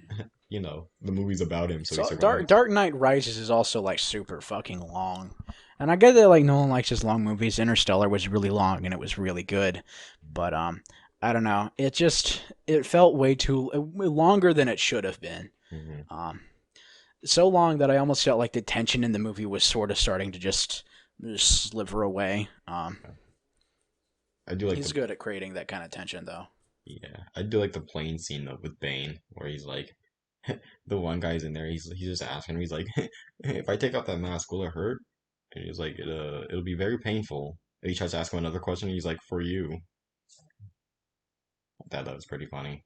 the movie's about him, so he So Dark survives. Dark Knight Rises is also like super fucking long, and I get that like no one likes his long movies. Interstellar was really long and it was really good, but I don't know. It felt way too longer than it should have been. Hmm. Um, so long that I almost felt like the tension in the movie was sort of starting to just sliver away. I do like He's good at creating that kind of tension though. I do like the plane scene though with Bane, where he's like, the one guy's in there, he's just asking him, he's like, if I take off that mask, will it hurt? And he's like, it'll be very painful. And he tries to ask him another question, and he's like, for you. That was pretty funny.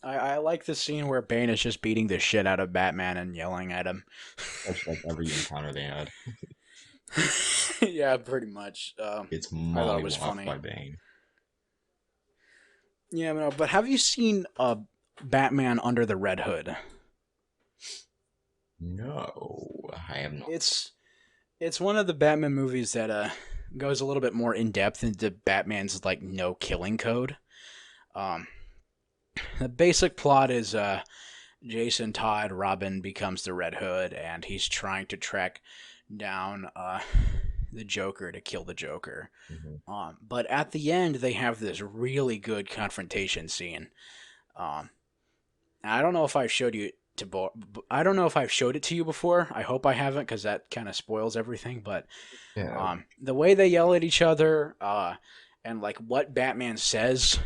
I like the scene where Bane is just beating the shit out of Batman and yelling at him. That's like every encounter they had. Yeah, pretty much. It's I thought it was mollywopped funny. by Bane. Yeah, no, but have you seen Batman Under the Red Hood? No, I have not. It's it's one of the Batman movies that goes a little bit more in depth into Batman's like no killing code. Um, the basic plot is Jason Todd Robin becomes the Red Hood and he's trying to track down the Joker to kill the Joker. Hmm. But at the end, they have this really good confrontation scene. Um, I don't know if I've showed you to. I don't know if I've showed it to you before. I hope I haven't, because that kind of spoils everything. But Yeah. the way they yell at each other, and like what Batman says,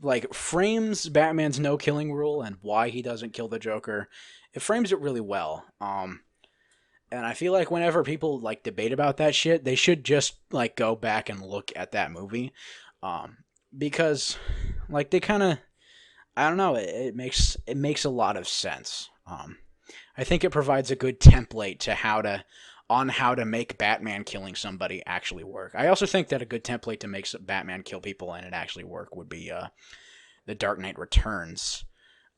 like frames Batman's no killing rule and why he doesn't kill the Joker. It frames it really well. And I feel like whenever people like debate about that shit, they should just like go back and look at that movie, um, because like they kind of I don't know it makes a lot of sense. I think it provides a good template to how to make Batman killing somebody actually work. I also think that a good template to make Batman kill people and it actually work would be The Dark Knight Returns.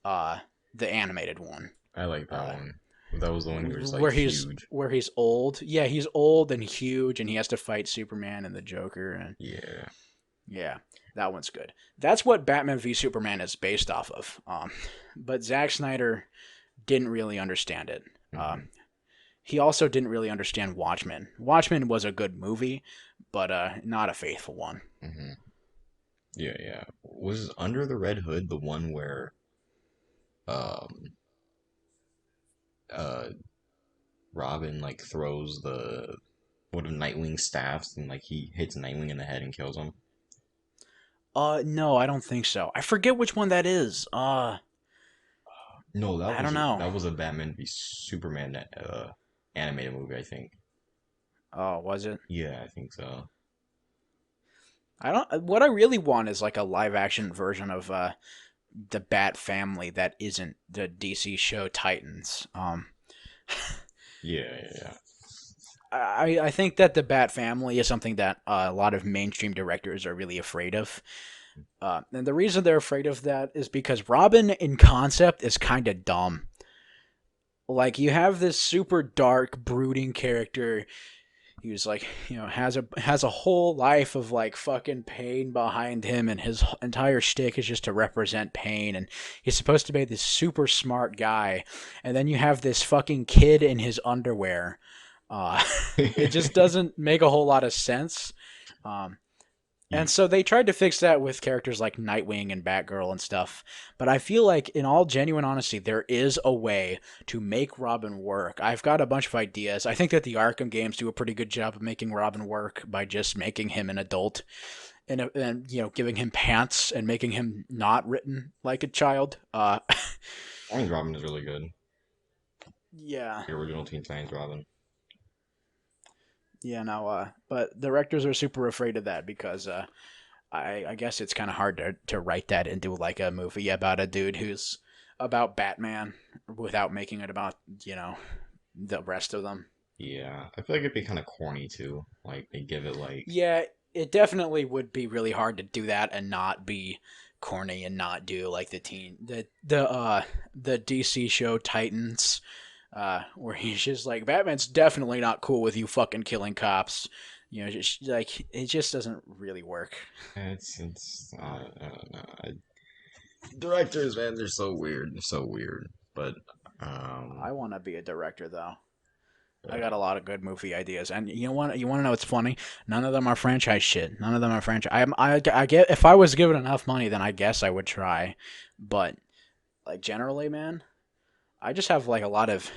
Uh, the animated one. I like that Uh, one. That was the one who was like where he's huge. where he's old. Yeah, he's old and huge, and he has to fight Superman and the Joker. And Yeah. yeah, that one's good. That's what Batman v Superman is based off of. But Zack Snyder didn't really understand it. Hmm. He also didn't really understand Watchmen. Watchmen was a good movie, but not a faithful one. Hmm. Yeah, yeah. Was Under the Red Hood the one where um uh Robin like throws the one of Nightwing's staffs and like he hits Nightwing in the head and kills him? No, I don't think so. I forget which one that is. No, I don't know. that was a Batman v Superman animated movie, I think. Oh, was it? Yeah, I think so. I don't. What I really want is like a live action version of the Bat Family that isn't the DC show Titans. Yeah, yeah, yeah. I think that the Bat Family is something that a lot of mainstream directors are really afraid of. And the reason they're afraid of that is because Robin in concept is kind of dumb. Like you have this super dark, brooding character. He was like, has a whole life of like fucking pain behind him, and his entire shtick is just to represent pain. And he's supposed to be this super smart guy, and then you have this fucking kid in his underwear. Uh, it just doesn't make a whole lot of sense. Um, and You, so they tried to fix that with characters like Nightwing and Batgirl and stuff. But I feel like, in all genuine honesty, there is a way to make Robin work. I've got a bunch of ideas. I think that the Arkham games do a pretty good job of making Robin work by just making him an adult and giving him pants and making him not written like a child. I think Robin is really good. Yeah. The original Teen Titans Robin. Yeah, no, but directors are super afraid of that because I guess it's kind of hard to write that into like a movie about a dude who's about Batman without making it about the rest of them. Yeah, I feel like it'd be kind of corny too. Like they give it like, Yeah, it definitely would be really hard to do that and not be corny and not do like the DC show Titans, where he's just like Batman's definitely not cool with you fucking killing cops. Just like it just doesn't really work. it's I don't know. Directors, man, they're so weird. They're so weird. But um, I want to be a director though. I uh, got a lot of good movie ideas, and you want to know what's funny? None of them are franchise shit. None of them are franchise. I get if I was given enough money, then I guess I would try. But like generally, man, I just have like a lot of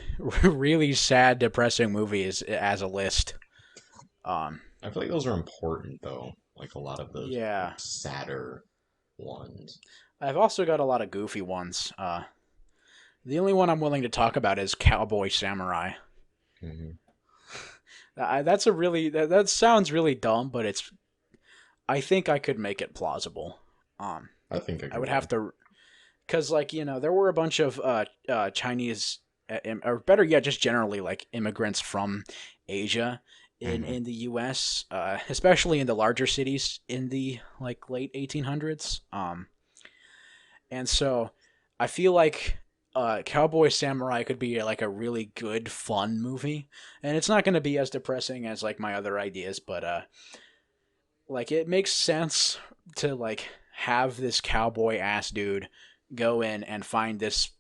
really sad, depressing movies as a list. Um, I feel like those are important though. Like a lot of those like yeah, sadder ones. I've also got a lot of goofy ones. The only one I'm willing to talk about is Cowboy Samurai. Hmm. That's a really that sounds really dumb, but it's I think I could make it plausible. Um, I think I I could would do. have to, because like there were a bunch of Chinese, or better yet, just generally like immigrants from Asia Hmm. in the U.S., especially in the larger cities in the like late 1800s. And so I feel like Cowboy Samurai could be like a really good fun movie, and it's not going to be as depressing as like my other ideas, but like it makes sense to like have this cowboy ass dude go in and find this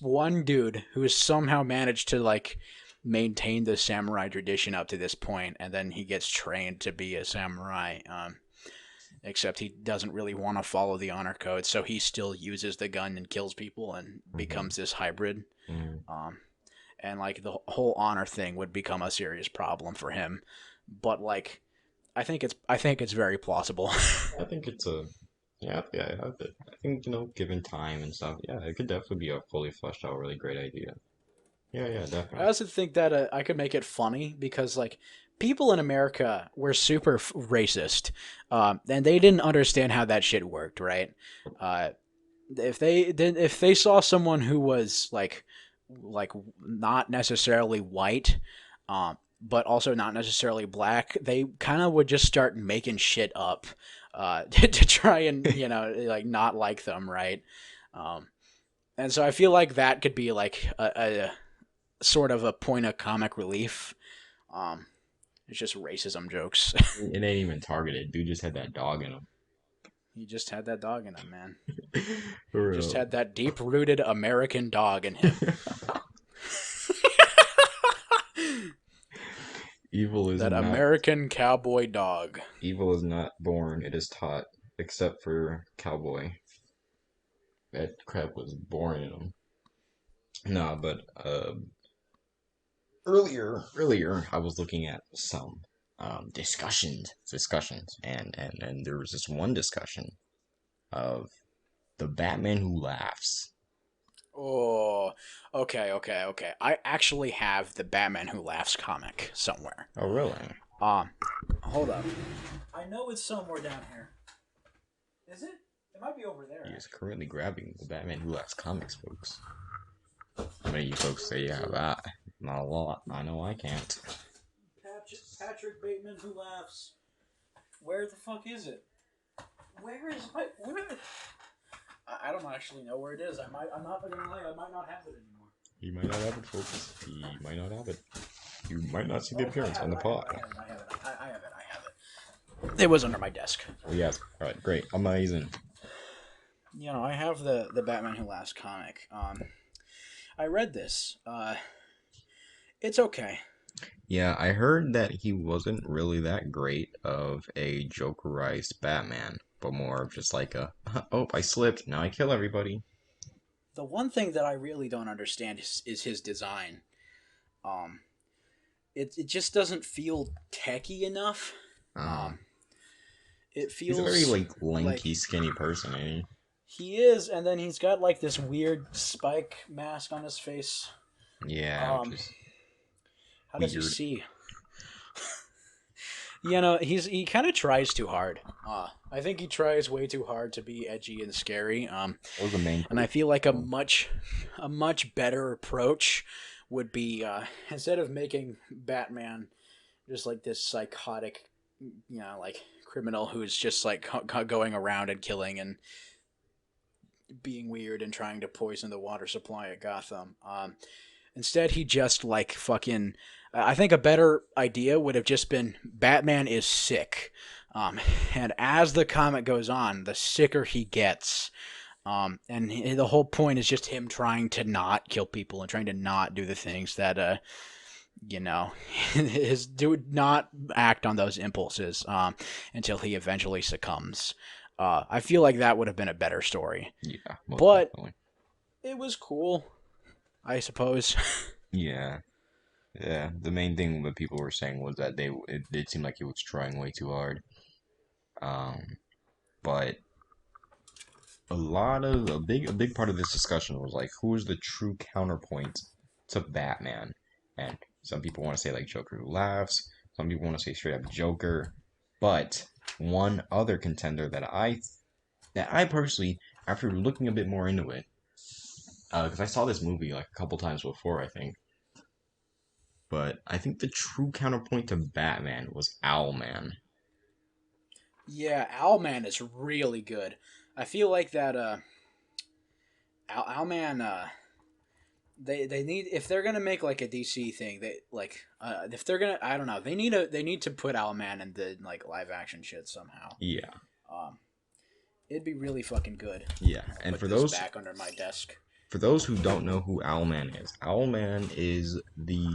one dude who has somehow managed to like maintain the samurai tradition up to this point, and then he gets trained to be a samurai. Except he doesn't really want to follow the honor code, so he still uses the gun and kills people and Hmm. becomes this hybrid. Hmm. Um, and like the whole honor thing would become a serious problem for him. But like I think it's very plausible. I think it's a yeah, yeah. I think given time and stuff, yeah, it could definitely be a fully fleshed out, really great idea. Yeah, yeah, I definitely. also think that I could make it funny because like people in America were super racist, and they didn't understand how that shit worked, right? Uh, if they saw someone who was like not necessarily white, but also not necessarily black, they kind of would just start making shit up to try and like not like them, right? Um, And so I feel like that could be like a sort of a point of comic relief. Um, it's just racism jokes. It ain't even targeted. Dude just had that dog in him. He just had that dog in him, man. For Just real. had that deep-rooted American dog in him. Evil is That not American cowboy dog. evil is not born, it is taught. Except for Cowboy. That crap was born in him. Nah, but earlier I was looking at some discussions, and there was this one discussion of the Batman who laughs. Oh, okay. I actually have the Batman Who Laughs comic somewhere. Oh, really? Um, Hold up. I know it's somewhere down here. Is it? It might be over there. He is currently grabbing the Batman who laughs comics, folks. How many of you folks say you have that? Not a lot. I know I can't. Patrick Bateman Who Laughs. Where the fuck is it? Where is my? Where? I don't actually know where it is. I'm not gonna lie. I might not have it anymore. He might not have it, folks. He might not have it. You might not see the appearance on the pod. I have it. It was under my desk. Oh, yes. All right, great. Amazing. You know, I have the Batman Who Laughs comic. I read this. It's okay. Yeah, I heard that he wasn't really that great of a Jokerized Batman, but more of just like a, oh, I slipped, now I kill everybody. The one thing that I really don't understand is his design. Um, it just doesn't feel techy enough. Um, It he's a very feels like lanky, like skinny person, ain't he is, and then he's got like this weird spike mask on his face. he? Yeah, which Um, is how does he weird. see? You know, he kind of tries too hard. I think he tries way too hard to be edgy and scary. What was the main And I feel like criticism? a much better approach would be instead of making Batman just like this psychotic, like criminal who's just like going around and killing and being weird and trying to poison the water supply at Gotham. Instead, he just like fucking. I think a better idea would have just been Batman is sick, um, and as the comic goes on, the sicker he gets. The whole point is just him trying to not kill people and trying to not do the things that his do not act on those impulses until he eventually succumbs. I feel like that would have been a better story, Yeah, most but definitely. it was cool, I suppose. Yeah, yeah. The main thing that people were saying was that it seemed like he was trying way too hard. Um, but a big part of this discussion was like, who is the true counterpoint to Batman? And some people want to say like Joker who laughs. Some people want to say straight up Joker. But one other contender that I personally, after looking a bit more into it, because I saw this movie like a couple times before, I think. But I think the true counterpoint to Batman was Owlman. Yeah, Owlman is really good. I feel like that Owlman they need if they're gonna make like a DC thing they like if they're gonna I don't know they need to put Owlman in the like live action shit somehow. Yeah, Um, it'd be really fucking good. yeah. I'll And put for this those back under my desk. for those who don't know who Owlman is the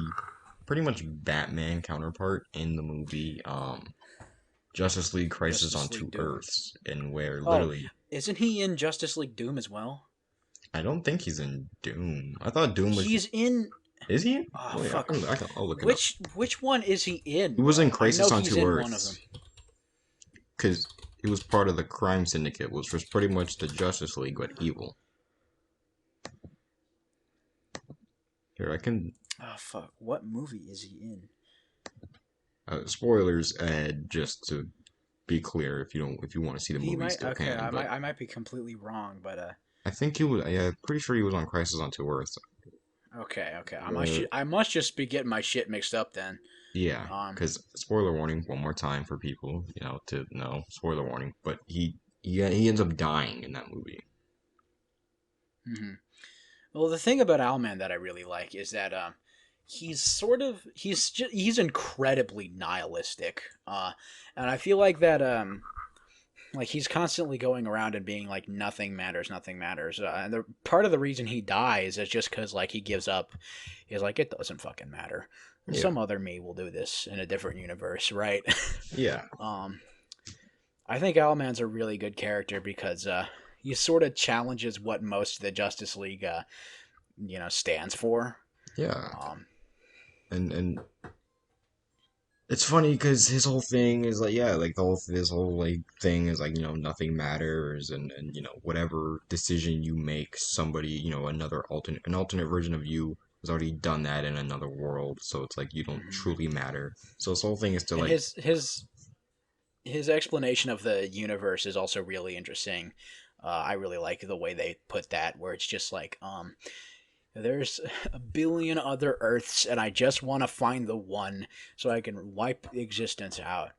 pretty much Batman counterpart in the movie Justice League Crisis on Justice Two League Doom. Earths, and where Oh, literally isn't he in Justice League Doom as well? I don't think he's in Doom. I thought Doom was. He's in. Is he? Oh Wait, fuck. I'll look it up. Which one is he in, He was in bro? I know Crisis on he's Two in one of Earths them. because he was part of the crime syndicate, which was pretty much the Justice League but evil. Here, I can. Oh fuck. What movie is he in? Spoilers, just to be clear, if you want to see the He movie, you might. still Okay, can. But I might be completely wrong, but I think he was. Yeah, pretty sure he was on Crisis on Two Earths. okay. Uh, I must just be getting my shit mixed up then. yeah, Um. because spoiler warning one more time for people, to know spoiler warning. But he ends up dying in that movie. Mhm. Well, the thing about Owlman that I really like is that he's incredibly nihilistic, and I feel like that like he's constantly going around and being like nothing matters, nothing matters, and the part of the reason he dies is just because like he gives up. He's like, it doesn't fucking matter. Yeah, Some other me will do this in a different universe, right? yeah, um, I think Owlman's a really good character because he sort of challenges what most of the Justice League stands for. yeah. Um, And it's funny because his whole thing is like, yeah, like the whole this whole like thing is like, nothing matters, and whatever decision you make, somebody, another alternate version of you has already done that in another world, so it's like you don't mhm. truly matter. So this whole thing is to And like, his explanation of the universe is also really interesting. I really like the way they put that, where it's just like, there's a billion other Earths, and I just want to find the one so I can wipe existence out.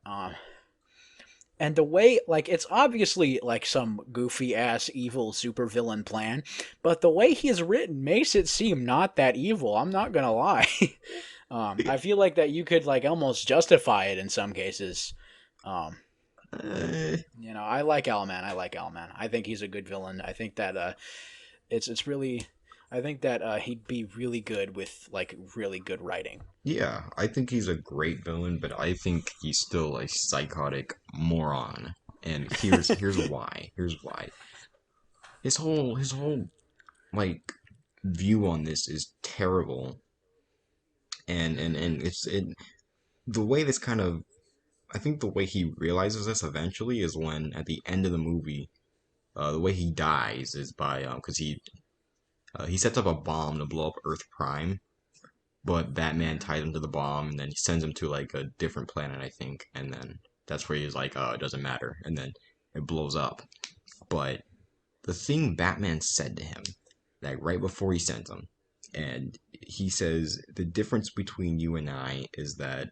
And the way, like, it's obviously like some goofy ass evil supervillain plan, but the way he's written makes it seem not that evil. I'm not gonna lie. I feel like that you could like almost justify it in some cases. Um, eh, I like Owlman. I like Owlman. I think he's a good villain. I think that it's really, I think that he'd be really good with like really good writing. yeah, I think he's a great villain, but I think he's still a psychotic moron. And here's why. Here's why. His whole like view on this is terrible, and the way this kind of, I think the way he realizes this eventually is when at the end of the movie, the way he dies is by because he sets up a bomb to blow up Earth Prime, but Batman Mhm. ties him to the bomb, and then he sends him to like a different planet, I think, and then that's where he's like, oh, it doesn't matter, and then it blows up. But the thing Batman said to him, like right before he sent him, and he says the difference between you and I is that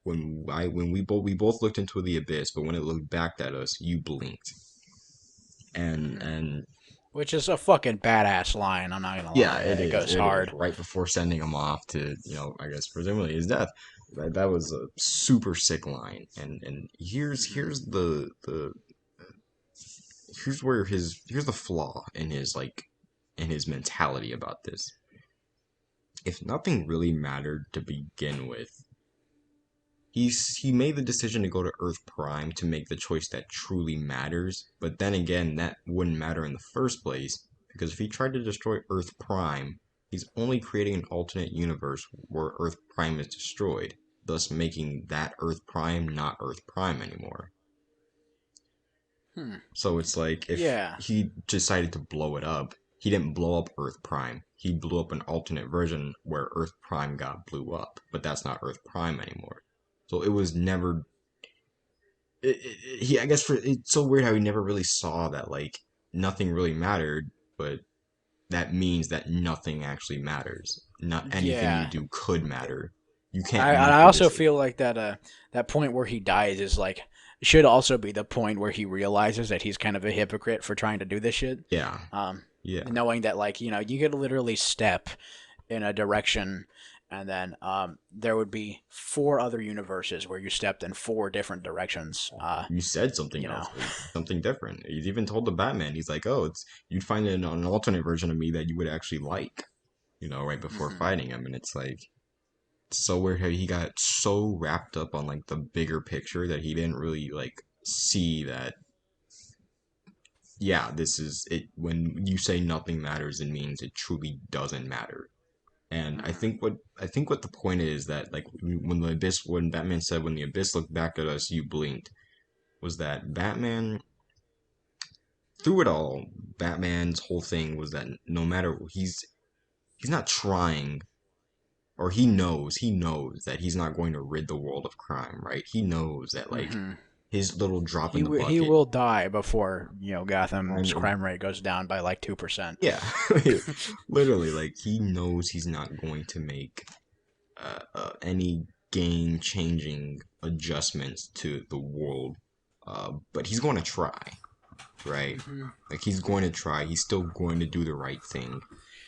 when we both looked into the abyss, but when it looked back at us, you blinked. And Mhm. and Which is a fucking badass line. I'm not gonna yeah, lie. it It is. goes It is. hard. Right before sending him off to, I guess presumably his death. That was a super sick line. And Mhm. here's where here's the flaw in his mentality about this. If nothing really mattered to begin with, he made the decision to go to Earth Prime to make the choice that truly matters, but then again, that wouldn't matter in the first place, because if he tried to destroy Earth Prime, he's only creating an alternate universe where Earth Prime is destroyed, thus making that Earth Prime not Earth Prime anymore. Hmm. So it's like if Yeah. he decided to blow it up, he didn't blow up Earth Prime. He blew up an alternate version where Earth Prime got blew up, but that's not Earth Prime anymore. So it was never he I guess for it's so weird how he never really saw that like nothing really mattered, but that means that nothing actually matters. Not anything you Yeah. do could matter. You can't I make the also decision. feel like that that point where he dies is like should also be the point where he realizes that he's kind of a hypocrite for trying to do this shit. Yeah, Um, yeah, knowing that like you could literally step in a direction, and then there would be four other universes where you stepped in four different directions. you said something You know. else, something different. He's even told the Batman, he's like, "Oh, it's you'd find an alternate version of me that you would actually like." Right before Hmm. fighting him, and it's like so weird how he got so wrapped up on like the bigger picture that he didn't really like see that yeah, this is it. When you say nothing matters, it means it truly doesn't matter. And I Hmm. think what the point is that like when Batman said when the abyss looked back at us, you blinked, was that Batman through it all, Batman's whole thing was that no matter he's not trying, or he knows that he's not going to rid the world of crime, right? He knows that like Hmm. his little drop in the He bucket. will die before Gotham's I'm crime rate goes down by like 2%. Yeah, literally, like he knows he's not going to make any game-changing adjustments to the world, but he's going to try, right? Hmm. Like he's going to try. He's still going to do the right thing,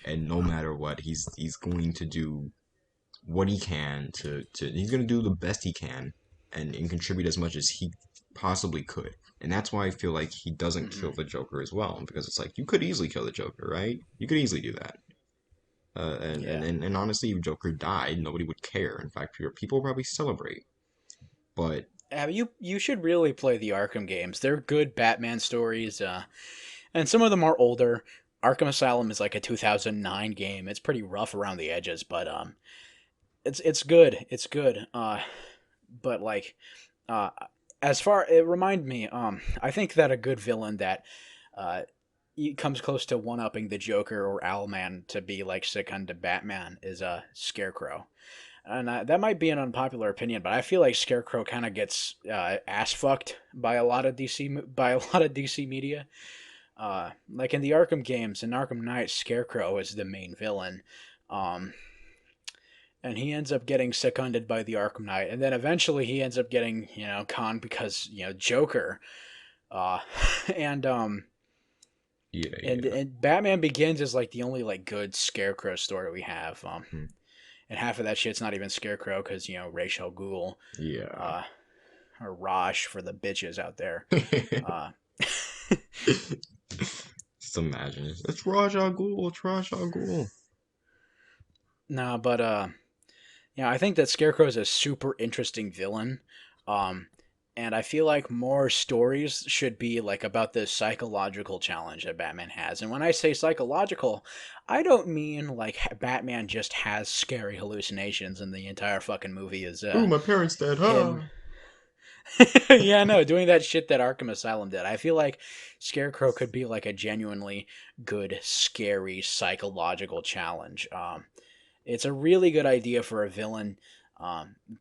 and no matter what, he's going to do what he can to he's going to do the best he can and contribute as much as he possibly could. And that's why I feel like he doesn't Hmm. kill the Joker as well, because it's like you could easily kill the Joker, right? You could easily do that. Yeah. And honestly, if Joker died, nobody would care. In fact, people would probably celebrate. But You should really play the Arkham games. They're good Batman stories, and some of them are older. Arkham Asylum is like a 2009 game. It's pretty rough around the edges, but it's good. It's good. But like, uh, as far it remind me, I think that a good villain that uh comes close to one upping the Joker or Owlman to be like second to Batman is a Scarecrow. And that might be an unpopular opinion, but I feel like Scarecrow kind of gets ass fucked by a lot of DC media. Like in the Arkham games, in Arkham Knight, Scarecrow is the main villain, um, and he ends up getting seconded by the Arkham Knight, and then eventually he ends up getting conned because Joker, uh, and yeah, and yeah. and Batman Begins is like the only like good Scarecrow story we have. Hmm. And half of that shit's not even Scarecrow because Ra's al Ghul, Yeah. uh, or Raj for the bitches out there. Uh, Just imagine it. It's Raj Al Ghul. It's Raj Al Ghul. nah, but I think that Scarecrow is a super interesting villain. Um, and I feel like more stories should be like about the psychological challenge that Batman has. And when I say psychological, I don't mean like Batman just has scary hallucinations and the entire fucking movie is Ooh, my parents dead. him. Huh? Yeah, no, doing that shit that Arkham Asylum did. I feel like Scarecrow could be like a genuinely good, scary psychological challenge. It's a really good idea for a villain,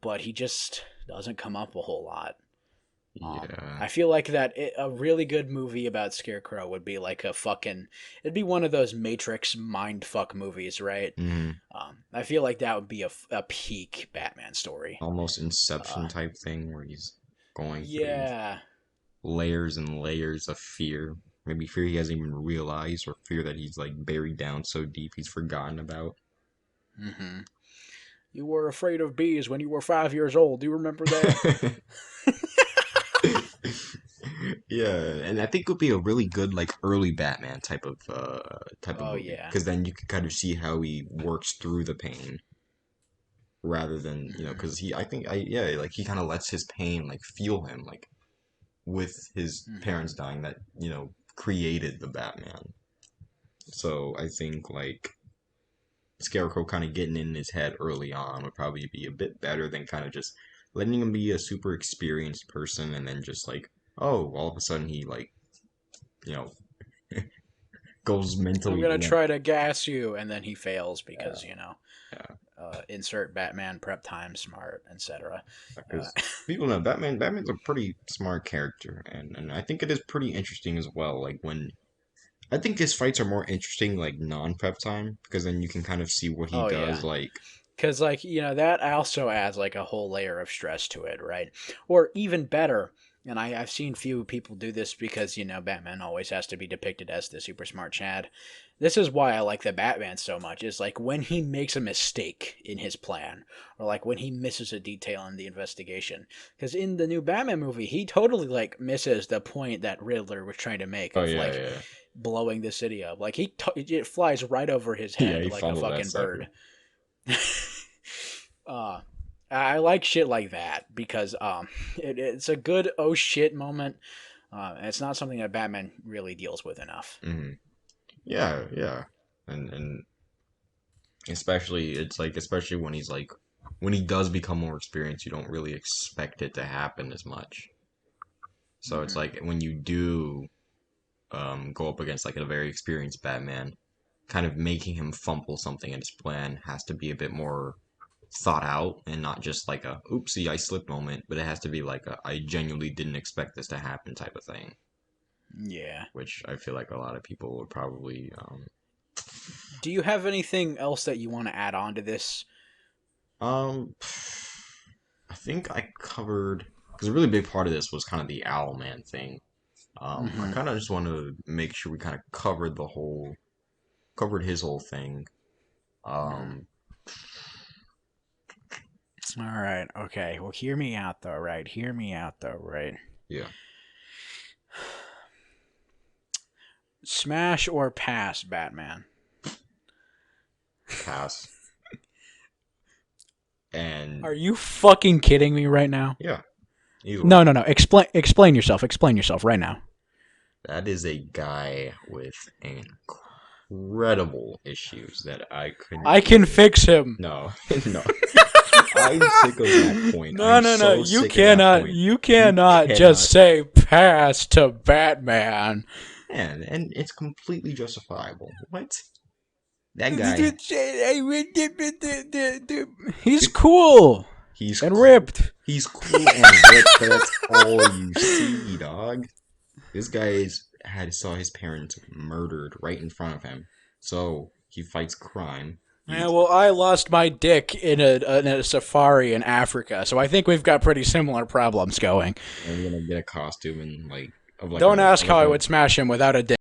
but he just doesn't come up a whole lot. Yeah. I feel like a really good movie about Scarecrow would be like it'd be one of those Matrix mindfuck movies, right? Hmm. I feel like that would be a peak Batman story. Almost Uh, Inception type thing where he's going through yeah. layers and layers of fear. Maybe fear he hasn't even realized, or fear that he's like buried down so deep he's forgotten about. Hmm. You were afraid of bees when you were 5 years old. Do you remember that? Yeah, and I think it would be a really good like early Batman type of Oh movie yeah. because then you can kind of see how he works through the pain rather than Hmm. because he I think I yeah like he kind of lets his pain like fuel him like with his Hmm. parents dying that created the Batman. So I think like Scarecrow kind of getting in his head early on would probably be a bit better than kind of just letting him be a super experienced person and then just like, oh, all of a sudden he like, you know, goes I'm mentally gonna limp. try to gas you, and then he fails Yeah, because yeah. insert Batman prep time smart, etc. Uh, Because people know Batman's a pretty smart character, and I think it is pretty interesting as well. Like when I think his fights are more interesting like non-prep time because then you can kind of see what he oh does. yeah, Like, because like that also adds like a whole layer of stress to it, right? Or even better, and I've seen few people do this because Batman always has to be depicted as the super smart Chad. This is why I like the Batman so much. Is like when he makes a mistake in his plan, or like when he misses a detail in the investigation. Because in the new Batman movie, he totally like misses the point that Riddler was trying to make oh of yeah, like yeah, blowing the city up. Like it flies right over his yeah. head He like a fumbled that fucking sucker. bird. uh, I like shit like that because it's a good oh shit moment. And it's not something that Batman really deals with enough. Hmm. Yeah, yeah, and especially it's like especially when he's like when he does become more experienced, you don't really expect it to happen as much. So it's Hmm. like when you do go up against like a very experienced Batman, kind of making him fumble something in his plan has to be a bit more thought out and not just like a oopsie I slipped moment, but it has to be like a I genuinely didn't expect this to happen type of thing, Yeah. which I feel like a lot of people would probably Do you have anything else that you want to add on to this? um I think I covered because a really big part of this was kind of the Owlman thing. I Hmm. kind of just want to make sure we kind of covered the whole covered his whole thing. Hmm. Um, All right. Okay. Well, hear me out though, right? Hear me out though, right? yeah, Smash or pass, Batman? pass. And Are you fucking kidding me right now? yeah, easily. No, no, no. Explain yourself. Explain yourself right now. That is a guy with incredible issues that I couldn't I can even. fix him. No, no. I'm sick of that point. No, I'm no, no. so You sick of that cannot. point. You You cannot just cannot. say pass to Batman. And it's completely justifiable. What? That guy, He's cool he's and cool. ripped. He's cool and ripped, but that's all you see, dog. This guy's had saw his parents murdered right in front of him. So he fights crime. Yeah, He's well, I lost my dick in a safari in Africa, so I think we've got pretty similar problems going. gonna get a costume and like of like Don't a ask of how like I a would smash him without a dick.